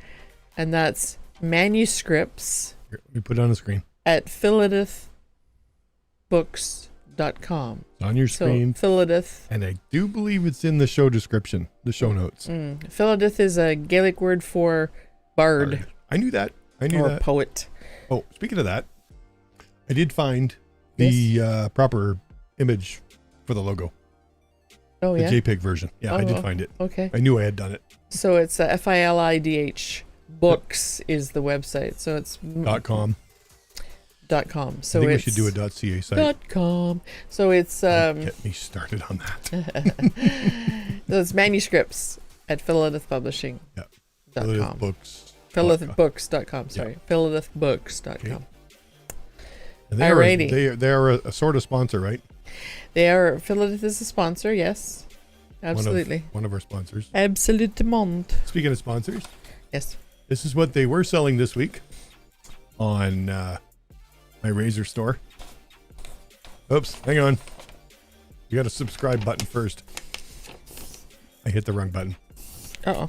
And that's manuscripts. Here, let me put it on the screen. At philidithbooks.com. It's on your screen. So, Philidith. And I do believe it's in the show description, the show notes. Philidith is a Gaelic word for bard. I knew that. I knew that. Or poet. Oh, speaking of that, I did find the proper image for the logo. Oh, yeah? The JPEG version. Yeah, I did find it. Okay. I knew I had done it. So it's FILIDH. Books is the website. So it's .com. .com. So I think we should do a .ca site. .com. So it's Don't get me started on that. so it's manuscripts at Philidith Publishing. Yeah. .com. Books. Philidithbooks.com. Sorry. Yeah. Philidithbooks.com. Okay. They are a sort of sponsor, right? They are. Philidith is a sponsor. Yes. Absolutely. One of our sponsors. Absolutement. Speaking of sponsors. Yes. This is what they were selling this week on my Razor store. Oops, hang on. You got a subscribe button first. I hit the wrong button. Uh-oh.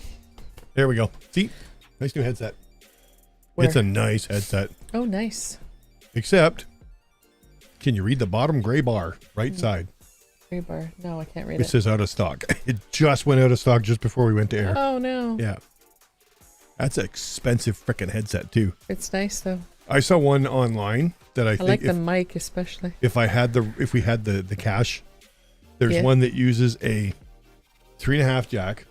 There we go. See? Nice new headset. Where? It's a nice headset. Oh, nice. Except, can you read the bottom gray bar, right side? Gray bar. No, I can't read it. It says out of stock. It just went out of stock just before we went to air. Oh, no. Yeah. That's an expensive freaking headset too. It's nice though. I saw one online that I think like the mic especially. If we had the cash, there's one that uses a 3.5 jack,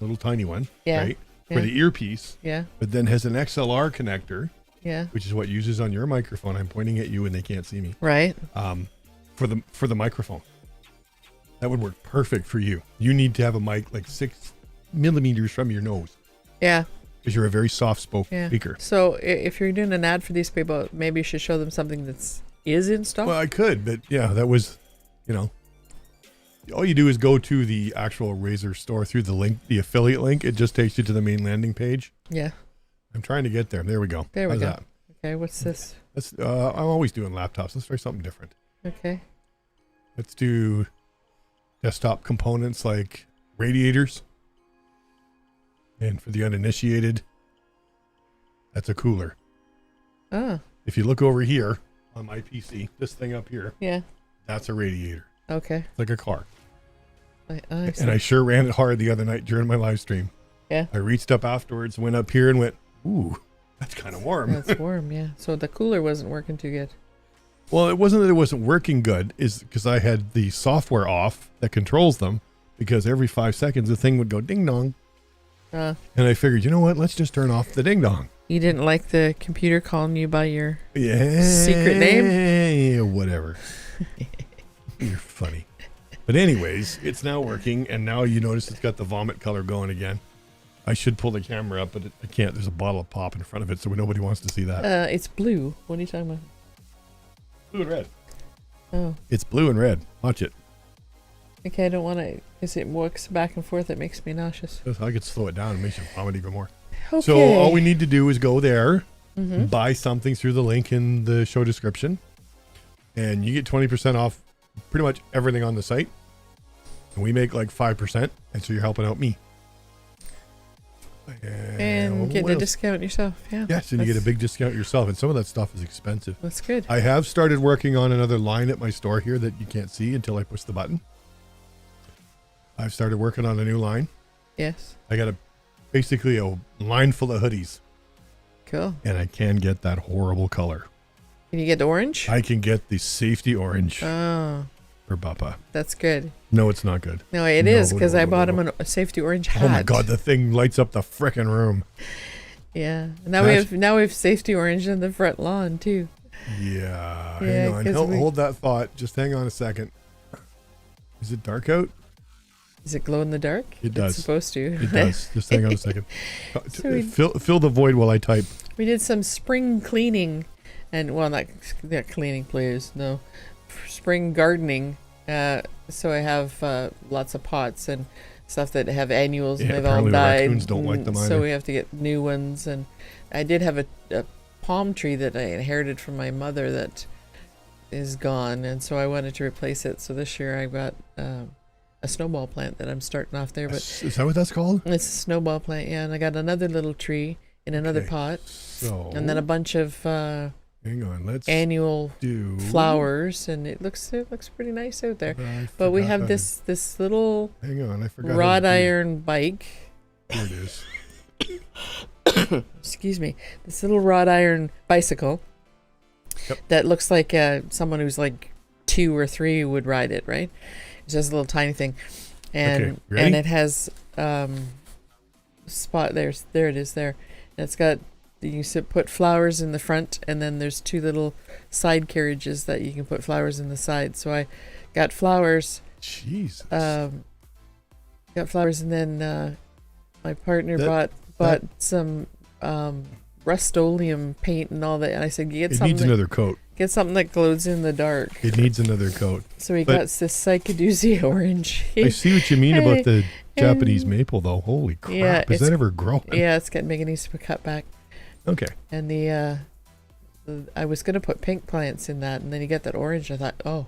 little tiny one, right? For the earpiece. Yeah. But then has an XLR connector. Yeah. Which is what uses on your microphone. I'm pointing at you and they can't see me. Right. For the microphone. That would work perfect for you. You need to have a mic like 6 millimeters from your nose. Yeah. Because you're a very soft-spoken speaker. So if you're doing an ad for these people, maybe you should show them something that's in stock. Well, I could, but yeah, that was, all you do is go to the actual Razor store through the link, the affiliate link. It just takes you to the main landing page. Yeah. I'm trying to get there. There we go. There we How's go. That? Okay, what's this? I'm always doing laptops. Let's try something different. Okay. Let's do desktop components like radiators. And for the uninitiated, that's a cooler. Ah. If you look over here on my PC, this thing up here, that's a radiator. Okay. It's like a car. I see. And I sure ran it hard the other night during my live stream. Yeah. I reached up afterwards, went up here and went, ooh, that's kind of warm. That's warm, yeah. So the cooler wasn't working too good. Well, it wasn't that it wasn't working good, is because I had the software off that controls them, because every 5 seconds the thing would go ding dong. And I figured, you know what? Let's just turn off the ding dong. You didn't like the computer calling you by your secret name? Yeah, whatever. You're funny. But anyways, it's now working, and now you notice it's got the vomit color going again. I should pull the camera up, but I can't. There's a bottle of pop in front of it, so nobody wants to see that. It's blue. What are you talking about? Blue and red. Oh. It's blue and red. Watch it. Okay, I don't want to. As it walks back and forth, it makes me nauseous. I could slow it down and make you vomit even more. Okay. So all we need to do is go there, buy something through the link in the show description, and you get 20% off pretty much everything on the site. And we make like 5%, and so you're helping out me. And get a discount yourself, yeah. Yes, and you get a big discount yourself, and some of that stuff is expensive. That's good. I have started working on another line at my store here that you can't see until I push the button. I've started working on a new line. Yes. I got basically a line full of hoodies. Cool. And I can get that horrible color. Can you get orange? I can get the safety orange Oh, for Bappa. that's good. No, it's not good. No, it is because I bought him a safety orange hat. Oh my God, the thing lights up the frickin' room. Yeah. Now we have safety orange in the front lawn too. Yeah. Hang on. Hold that thought. Just hang on a second. Is it dark out? Does it glow in the dark? It does. It's supposed to. It does. Just hang on a second. So Fill the void while I type. we did some spring cleaning, and well, not cleaning, please. No, spring gardening. So I have lots of pots and stuff that have annuals, and they've all apparently died. The raccoons don't like them either. So we have to get new ones. And I did have a palm tree that I inherited from my mother that is gone, and so I wanted to replace it. So this year I got a snowball plant that I'm starting off there. But is that what that's called? it's a snowball plant, yeah. And I got another little tree in another pot, So and then a bunch of hang on, let's annual do flowers, and it looks pretty nice out there. But we have this little hang on, I forgot wrought iron bike. Here it is. Excuse me. This little wrought iron bicycle. Yep. That looks like someone who's like 2 or 3 would ride it, right? It's just a little tiny thing, and ready? and it has spot there it is there. And it's got, you put flowers in the front, and then there's 2 little side carriages that you can put flowers in the side. So I got flowers. Jesus. Got flowers, and then my partner bought some Rust-Oleum paint and all that. And I said, it needs another coat. Get something that glows in the dark. It needs another coat. So he got this psychedoozy orange. I see what you mean about the Japanese maple, though. Holy crap! Yeah, Does that ever grow? Yeah, it's getting big. It needs to be cut back. Okay. And I was gonna put pink plants in that, and then you get that orange. I thought, oh,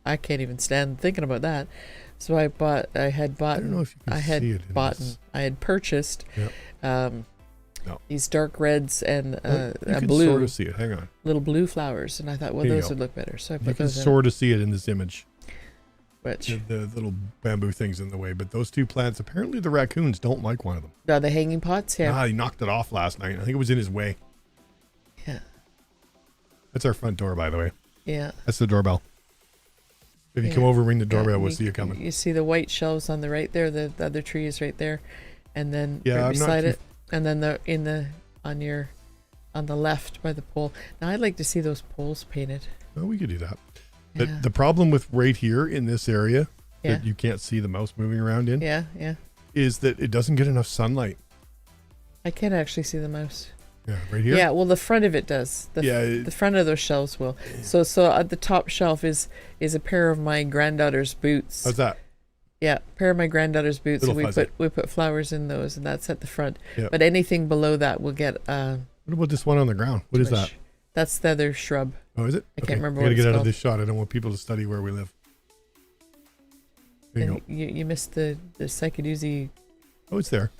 I can't even stand thinking about that. So I had purchased these dark reds and you can blue. Sort of see it. Hang on. Little blue flowers, and I thought, well, those would look better. So I put those in. You can sort of see it in this image. Which? The little bamboo things in the way, but those 2 plants, apparently the raccoons don't like one of them. The hanging pots, yeah. He knocked it off last night. I think it was in his way. Yeah. That's our front door, by the way. Yeah. That's the doorbell. If you come over and ring the doorbell, we'll see you coming. You see the white shelves on the right there. The other tree is right there, and then right beside it, and then on the left by the pole. Now I'd like to see those poles painted. Well, we could do that. Yeah. The problem with right here in this area that you can't see the mouse moving around in, is that it doesn't get enough sunlight. I can't actually see the mouse. Yeah, right here. Yeah, well, the front of it does. The front of those shelves will. So at the top shelf is a pair of my granddaughter's boots. How's that? Yeah, a pair of my granddaughter's boots. Little And we put flowers in those, and that's at the front. Yep. But anything below that will get. What about this one on the ground? What is that? That's the other shrub. Oh, is it? I can't remember what it's called. I gotta get out called. of this shot. I don't want people to study where we live. There you go. You missed the psychedoozy. Oh, it's there.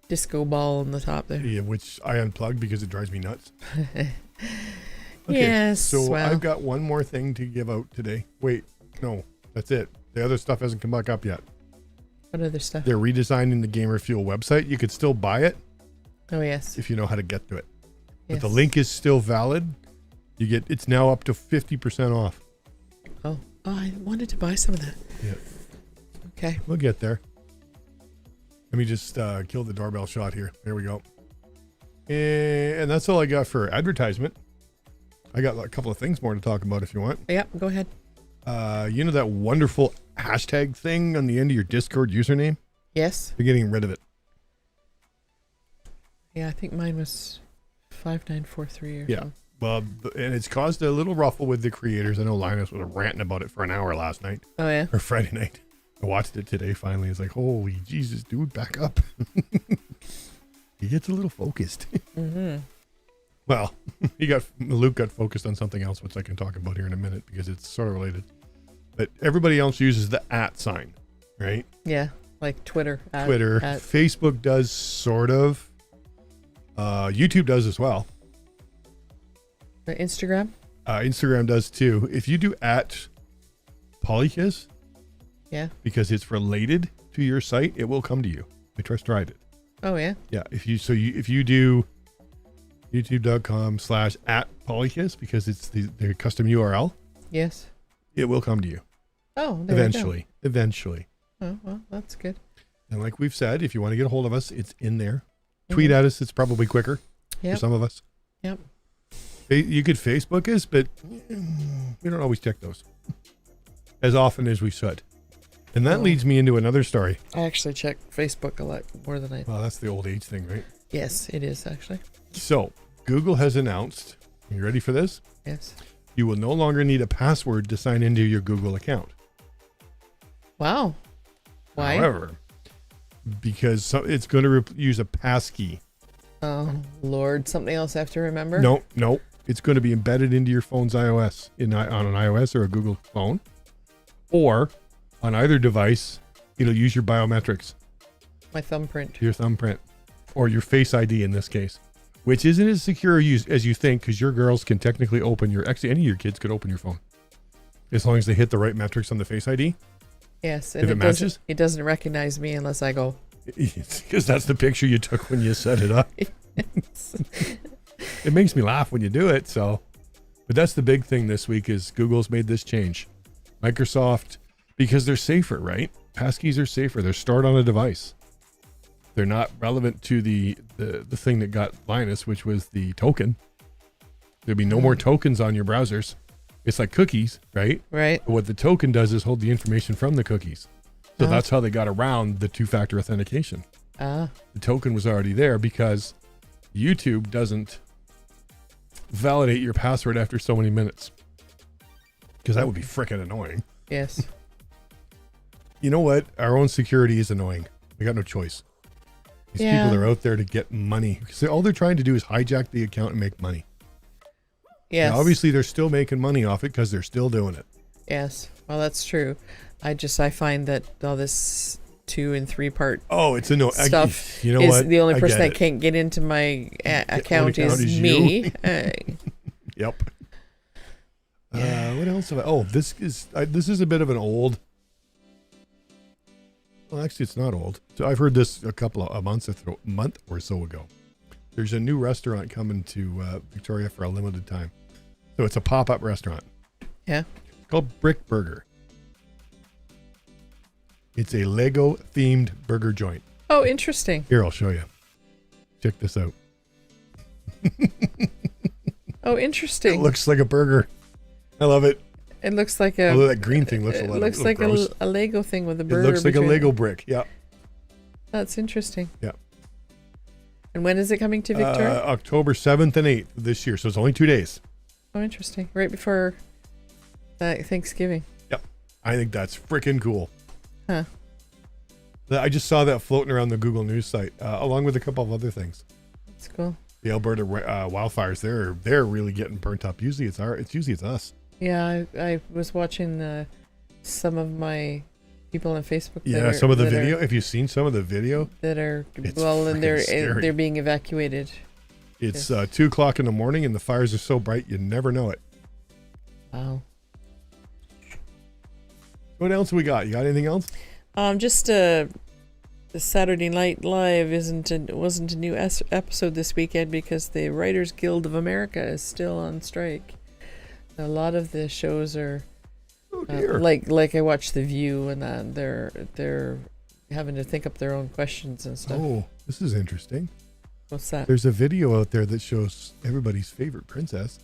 Disco ball on the top there. Yeah, which I unplugged because it drives me nuts. Okay, yes. So I've got one more thing to give out today. Wait, no, that's it. The other stuff hasn't come back up yet. What other stuff? They're redesigning the Gamer Fuel website. You could still buy it. Oh, yes. If you know how to get to it. Yes. But the link is still valid. It's now up to 50% off. Oh, I wanted to buy some of that. Yeah. Okay. We'll get there. Let me just kill the doorbell shot here. There we go. And that's all I got for advertisement. I got a couple of things more to talk about if you want. Yeah, go ahead. You know that wonderful hashtag thing on the end of your Discord username? Yes. They're getting rid of it. Yeah, I think mine was 5943 or something. Well, and it's caused a little ruffle with the creators. I know Linus was ranting about it for an hour last night. Oh, yeah? Or Friday night. I watched it today finally. It's like, holy Jesus, dude, back up. He gets a little focused. Mm-hmm. Well, Luke got focused on something else, which I can talk about here in a minute because it's sort of related. But everybody else uses the @ sign, right? Yeah, like Twitter. Facebook does sort of. YouTube does as well. Instagram? Instagram does too. If you do @polykiss, yeah, because it's related to your site, it will come to you. I tried it. Oh yeah. Yeah. If you do YouTube.com/@polykiss because it's the custom URL. Yes. It will come to you. Oh, there Eventually. Oh, well, that's good. And like we've said, if you want to get a hold of us, it's in there. Tweet at us. It's probably quicker for some of us. Yep. You could Facebook us, but we don't always check those as often as we should. And that leads me into another story. I actually check Facebook a lot more than I... Well, that's the old age thing, right? Yes, it is actually. So Google has announced, you ready for this? Yes. You will no longer need a password to sign into your Google account. Wow. Why? However, because it's going to use a passkey. Oh, Lord. Something else I have to remember? No. It's going to be embedded into your phone's iOS, on an iOS or a Google phone. Or on either device, it'll use your biometrics. My thumbprint. Your thumbprint. Or your Face ID in this case. Which isn't as secure as you think, because your girls can technically actually any of your kids could open your phone. As long as they hit the right metrics on the Face ID. Yes. And if it matches? It doesn't recognize me unless I go. Because that's the picture you took when you set it up. It makes me laugh when you do it. But that's the big thing this week is Google's made this change. Microsoft, because they're safer, right? Passkeys are safer. They're stored on a device. They're not relevant to the thing that got Linus, which was the token. There'll be no more tokens on your browsers. It's like cookies, right? Right. But what the token does is hold the information from the cookies. So that's how they got around the two-factor authentication. The token was already there because YouTube doesn't validate your password after so many minutes. Because that would be frickin' annoying. Yes. You know what? Our own security is annoying. We got no choice. These people are out there to get money. Because all they're trying to do is hijack the account and make money. Yes. Now, obviously, they're still making money off it because they're still doing it. Yes. Well, that's true. I find that all this 2 and 3 part it's annoying stuff you know is what? the only person that it. can't get into my account is me. Yep. What else have I? This is a bit of an old. Well, actually, it's not old. So I've heard this a month or so ago. There's a new restaurant coming to Victoria for a limited time. So it's a pop-up restaurant. Yeah. It's called Brick Burger. It's a Lego themed burger joint. Oh, interesting. Here, I'll show you. Check this out. Oh, interesting. It looks like a burger. I love it. It looks like a. Although that green thing looks a little like gross. a Lego thing with a burger. It looks like a Lego brick. Yeah. That's interesting. Yeah. And when is it coming to Victoria? October 7th and 8th this year. So it's only 2 days. Oh, interesting. Right before Thanksgiving. Yep. I think that's freaking cool. Huh. I just saw that floating around the Google News site, along with a couple of other things. That's cool. The Alberta wildfires, they're really getting burnt up. Usually it's us. Yeah, I was watching some of my people on Facebook. Yeah, some of the video. Have you seen some of the video? That are It's and scary. they're being evacuated. It's 2:00 in the morning, and the fires are so bright you never know it. Wow. What else we got? You got anything else? Just the Saturday Night Live wasn't a new episode this weekend because the Writers Guild of America is still on strike. A lot of the shows are like I watched The View and that they're having to think up their own questions and stuff. Oh, this is interesting. What's that? There's a video out there that shows everybody's favorite princess.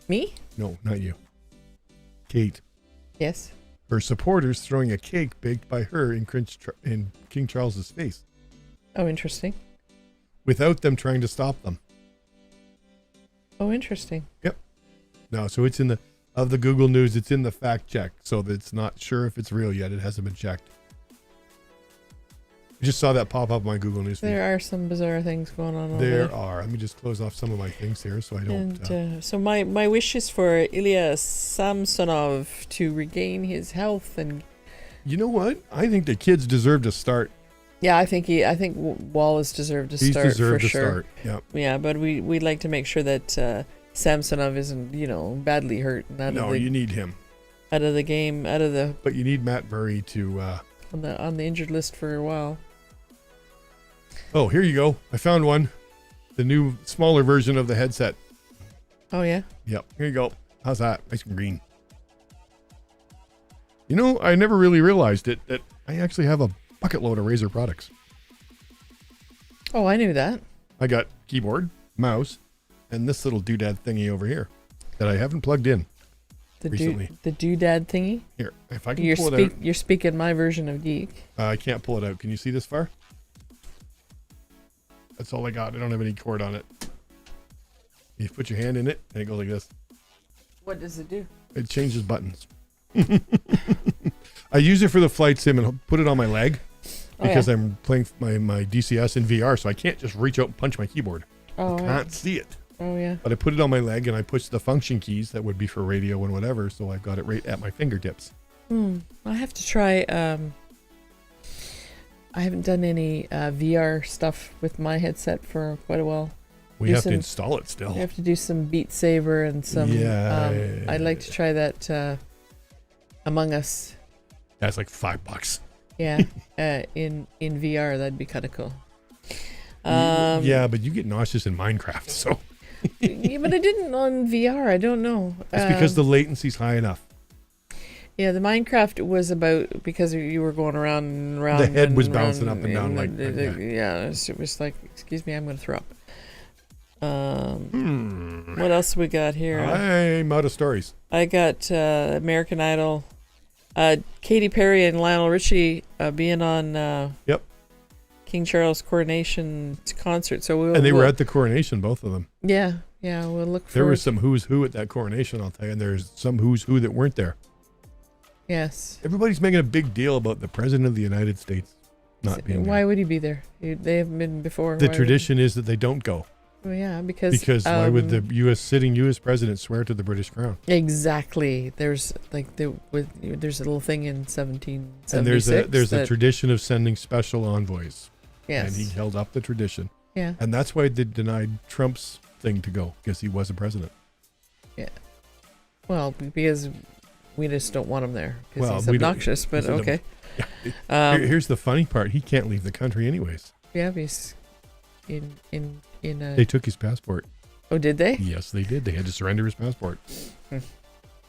Me? No, not you. Kate. Yes. Her supporters throwing a cake baked by her in King Charles's face. Oh, interesting. Without them trying to stop them. Oh, interesting. Yep. No, so it's in the Google News, it's in the fact check, so that it's not sure if it's real yet. It hasn't been checked. I just saw that pop up on my Google News feed. There are some bizarre things going on over There are. Let me just close off some of my things here so I don't... And so my wish is for Ilya Samsonov to regain his health and... You know what? I think the kids deserve to start. Yeah, I think Wallace deserved to start for sure. Yeah. Yeah, but we'd like to make sure that Samsonov isn't, badly hurt. You need him. Out of the game, But you need Matt Murray to... on the injured list for a while. Oh, here you go. I found one. the new smaller version of the headset. Oh yeah. Yep. Here you go. How's that? Nice and green. You know, I never really realized it that I actually have a bucket load of Razer products. Oh, I knew that. I got keyboard, mouse, and this little doodad thingy over here that I haven't plugged in recently. The doodad thingy. Here, if I can pull it out. You're speaking my version of geek. I can't pull it out. Can you see this far? That's all I got. I don't have any cord on it. You put your hand in it, and it goes like this. What does it do? It changes buttons. I use it for the flight sim and put it on my leg because I'm playing my DCS in VR, so I can't just reach out and punch my keyboard. I can't see it. Oh, yeah. But I put it on my leg and I push the function keys that would be for radio and whatever, so I've got it right at my fingertips. I have to try. I haven't done any VR stuff with my headset for quite a while. We have to install it still. You have to do some Beat Saber and some. Yeah. I'd like to try that Among Us. That's like $5. Yeah, in VR, that'd be kind of cool. Yeah, but you get nauseous in Minecraft, so. Yeah, but I didn't on VR. I don't know. It's because the latency's high enough. Yeah, the Minecraft was about because you were going around and around. The head was bouncing up and down like that. Yeah, it was like, excuse me, I'm going to throw up. What else we got here? I'm out of stories. I got American Idol. Katy Perry and Lionel Richie being on King Charles' coronation concert. So they were at the coronation, both of them. Yeah, we'll look for. There was some who's who at that coronation, I'll tell you, and there's some who's who that weren't there. Yes. Everybody's making a big deal about the President of the United States not being there. Why would he be there? They haven't been before. The tradition is that they don't go. Well, yeah, because why would the sitting U.S. president swear to the British crown? Exactly. There's there's a little thing in 1776. And there's a tradition of sending special envoys. Yes. And he held up the tradition. Yeah. And that's why they denied Trump's thing to go, because he was a president. Yeah. Well, because we just don't want him there because he's obnoxious. But okay. Here's the funny part: he can't leave the country anyways. Yeah, he's in. They took his passport. Oh, did they? Yes, they did. They had to surrender his passport.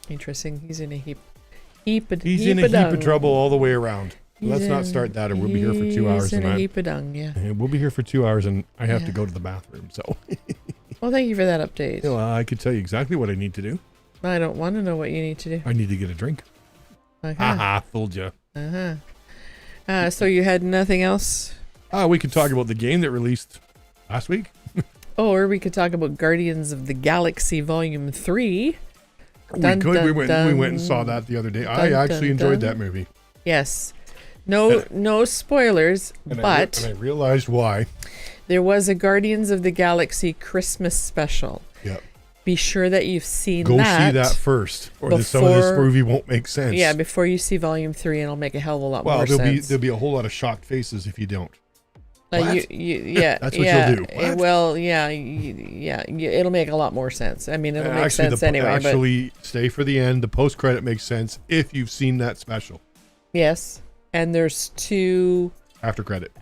Interesting. He's in a heap of trouble all the way around. Let's not start that, or we'll be here for 2 hours. He's in a heap of dung. Yeah. We'll be here for 2 hours, and I have to go to the bathroom. So. Well, thank you for that update. Well, I could tell you exactly what I need to do. I don't want to know what you need to do. I need to get a drink. Fooled you. So you had nothing else? We could talk about the game that released last week. Or we could talk about Guardians of the Galaxy Volume 3. We went and saw that the other day. I actually enjoyed that movie. Yes. No spoilers, but I realized why. There was a Guardians of the Galaxy Christmas special. Yep. Be sure that you've seen Go that. see that first, or some of this movie won't make sense. Yeah, before you see Volume 3, and it'll make a hell of a lot more sense. There'll be a whole lot of shocked faces if you don't. Yeah, that's what you'll do. What? Well, yeah, it'll make a lot more sense. I mean, it'll make sense anyway. Actually, stay for the end. The post-credit makes sense if you've seen that special. Yes, and there's 2 after credit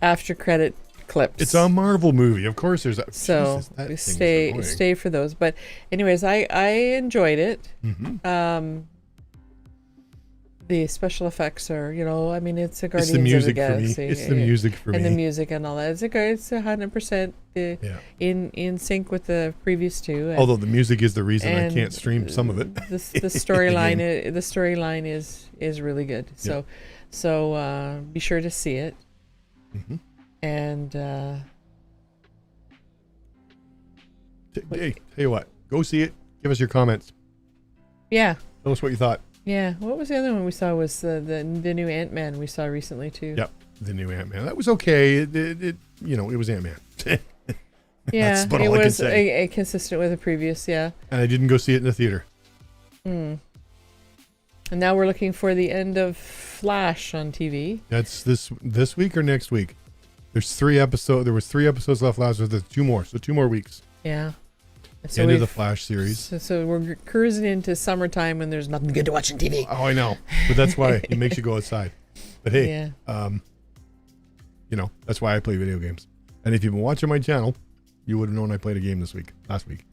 clips. It's a Marvel movie, of course. There's that. So Jesus, stay for those. But anyways, I enjoyed it. Mm-hmm. The special effects are, I mean, it's a Guardians of the Galaxy. For me. It's the music for me. And the music and all that. It's 100% in sync with the previous 2. Although the music is the reason I can't stream some of it. The storyline is really good. So be sure to see it. Mm-hmm. And hey, tell you what, go see it. Give us your comments. Yeah. Tell us what you thought. Yeah. What was the other one we saw? Was the new Ant-Man we saw recently too? Yep, the new Ant-Man. That was okay. It was Ant-Man. Yeah, that's all I can say. It was consistent with the previous. Yeah. And I didn't go see it in the theater. And now we're looking for the end of Flash on TV. That's this week or next week. There's 3 episodes. There was 3 episodes left last week. There's 2 more. So 2 more weeks. Yeah. So end of the Flash series. So we're cruising into summertime when there's nothing good to watch on TV. Oh, I know. But that's why it makes you go outside. But hey, that's why I play video games. And if you've been watching my channel, You would have known I played a game last week.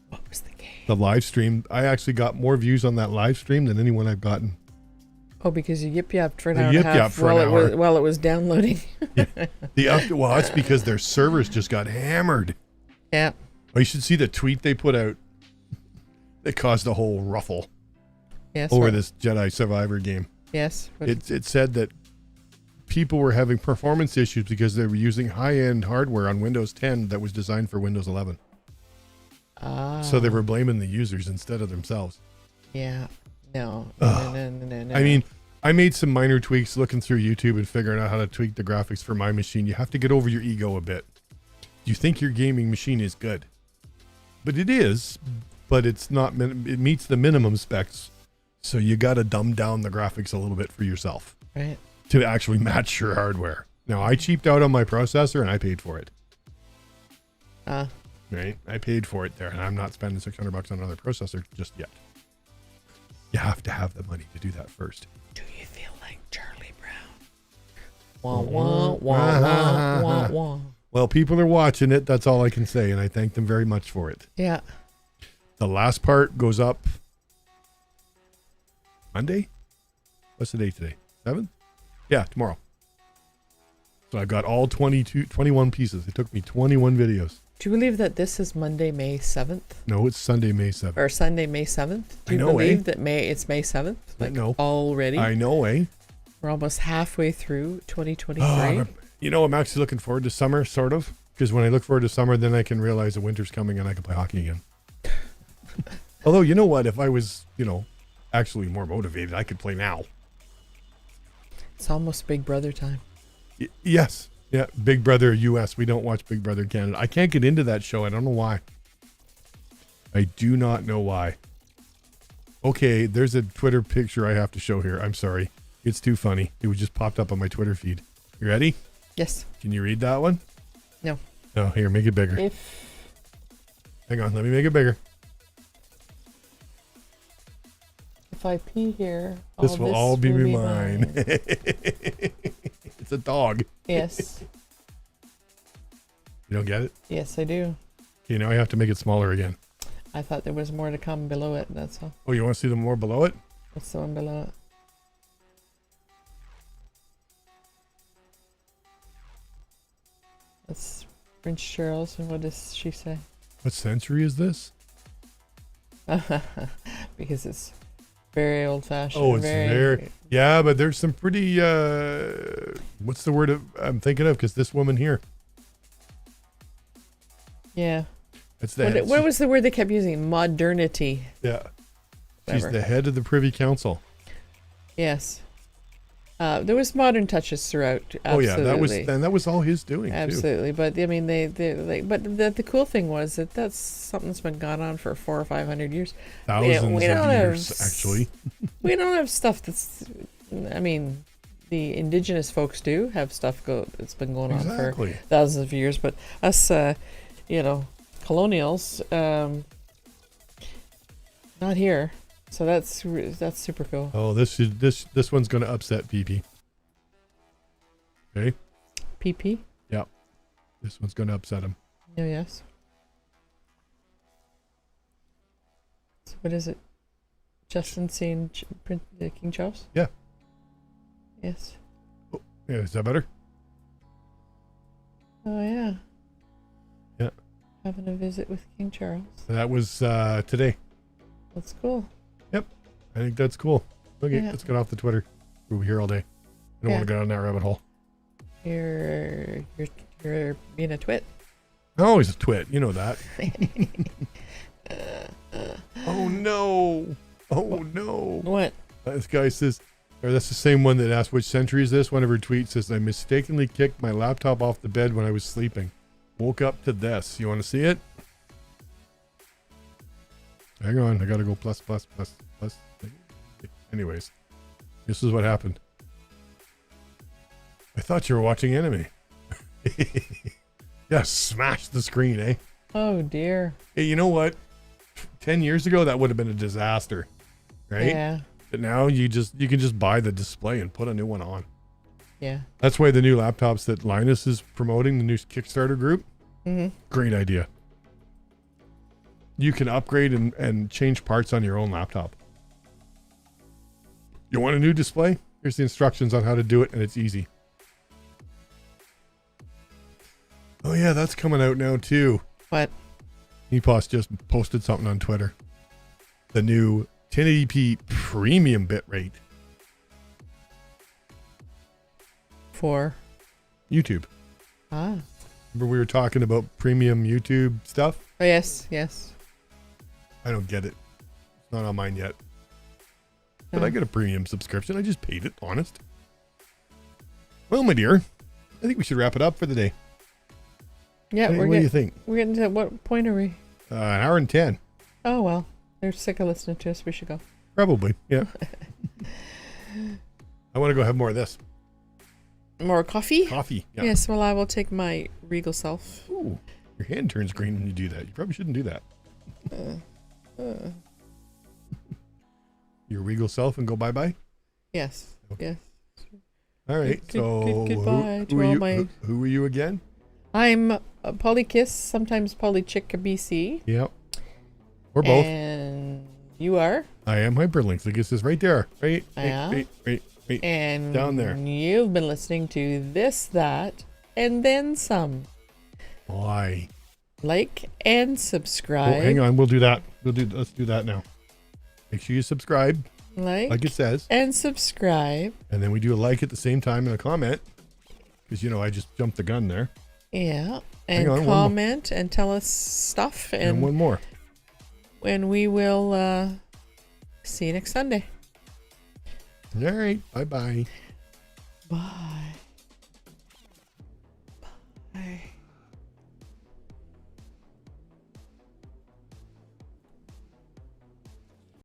What was the game? The live stream. I actually got more views on that live stream than anyone I've gotten. Oh, because you yip-yapped for an I hour and a yip-yapped half for an hour. while it was downloading. Well, that's because their servers just got hammered. Yeah. Oh, you should see the tweet they put out. It caused a whole ruffle Yes. over this Jedi Survivor game. Yes. It said that people were having performance issues because they were using high-end hardware on Windows 10 that was designed for Windows 11. So they were blaming the users instead of themselves. Yeah. No. I mean, I made some minor tweaks looking through YouTube and figuring out how to tweak the graphics for my machine. You have to get over your ego a bit. You think your gaming machine is good, but it is, but it's not. It meets the minimum specs, so you got to dumb down the graphics a little bit for yourself, right, to actually match your hardware. Now, I cheaped out on my processor and I paid for it. Right, I paid for it there, and I'm not spending $600 on another processor just yet. You have to have the money to do that first. Do you feel like Charlie Brown? Wah, wah, wah, wah, wah, wah. Well, people are watching it. That's all I can say, and I thank them very much for it. Yeah. The last part goes up Monday? What's the date today? 7th? Yeah, tomorrow. So I've got all 21 pieces. It took me 21 videos. Do you believe that this is Monday, May 7th? No, it's Sunday, May 7th. Or Sunday, May 7th? Do you believe that it's May 7th? Like no. Already? I know, eh? We're almost halfway through 2023. I'm actually looking forward to summer, sort of. Because when I look forward to summer, then I can realize the winter's coming and I can play hockey again. Although, you know what? If I was, actually more motivated, I could play now. It's almost Big Brother time. Yes. Yeah, Big Brother US. We don't watch Big Brother Canada. I can't get into that show. I don't know why. I do not know why. Okay, there's a Twitter picture I have to show here. I'm sorry. It's too funny. It was just popped up on my Twitter feed. You ready? Yes. Can you read that one? No. Oh, here, make it bigger. Hang on, let me make it bigger. If I pee here, this will all be mine. It's a dog. Yes. You don't get it? Yes, I do. Okay, now I have to make it smaller again. I thought there was more to come below it, that's all. Oh, you want to see the more below it? What's the one below it? That's Prince Charles, and what does she say? What century is this? Because it's very old-fashioned. Oh, it's very... Yeah, but there's some pretty... what's the word I'm thinking of? Because this woman here. Yeah. That's what was the word they kept using? Modernity. Yeah. Whatever. She's the head of the Privy Council. Yes. There was modern touches throughout. Absolutely. Oh yeah, that was all his doing. Absolutely, too. But I mean, the cool thing was that's something that's been gone on for 400 or 500 years. Thousands of years, actually. We don't have stuff that's. I mean, the indigenous folks do have stuff that's been going on for thousands of years, but us, colonials, not here. So that's super cool. Oh, this one's going to upset PP. Okay. PP? Yeah. This one's going to upset him. Oh, yes. So what is it? Justin seeing King Charles? Yeah. Yes. Oh, yeah, is that better? Oh, yeah. Yeah. Having a visit with King Charles. That was today. That's cool. Yep. I think that's cool. Okay, let's get off the Twitter. We'll be here all day. I don't want to go down that rabbit hole. You're being a twit. I'm always a twit. You know that. Oh, no. Oh, no. What? This guy says, or that's the same one that asked which century is this. One of her tweets says, I mistakenly kicked my laptop off the bed when I was sleeping. Woke up to this. You want to see it? Hang on, I gotta go plus. Anyways, this is what happened. I thought you were watching anime. Yeah, smash the screen, eh? Oh dear. Hey, you know what? 10 years ago, that would have been a disaster, right? Yeah. But now you can just buy the display and put a new one on. Yeah. That's why the new laptops that Linus is promoting, the new Kickstarter group, Great idea. You can upgrade and change parts on your own laptop. You want a new display? Here's the instructions on how to do it, and it's easy. Oh yeah, that's coming out now too. What? EPOS just posted something on Twitter. The new 1080p premium bitrate. For? YouTube. Ah. Remember we were talking about premium YouTube stuff? Oh, yes, yes. I don't get it. It's not on mine yet. But I get a premium subscription. I just paid it, honest. Well, my dear, I think we should wrap it up for the day. Yeah, what do you think? We're getting to what point are we? An hour and 10. Oh, well. They're sick of listening to us. We should go. Probably, yeah. I want to go have more of this. More coffee? Coffee, yeah. Yes, well, I will take my regal self. Ooh, your hand turns green when you do that. You probably shouldn't do that. Your regal self and go bye-bye? Yes, okay. Yes. All right, goodbye to all my... Who are you again? I'm Polykiss, sometimes Polychick BC. Yep. Or both. And you are? I am hyperlynx. I guess it's right there. Right. And down there. You've been listening to This, That, and Then Some. Why? Like and subscribe. Oh, hang on, we'll do that. Let's do that now. Make sure you subscribe. Like it says. And subscribe. And then we do a like at the same time and a comment. Because, I just jumped the gun there. Yeah. And comment and tell us stuff. And one more. And we will see you next Sunday. All right. Bye-bye. Bye.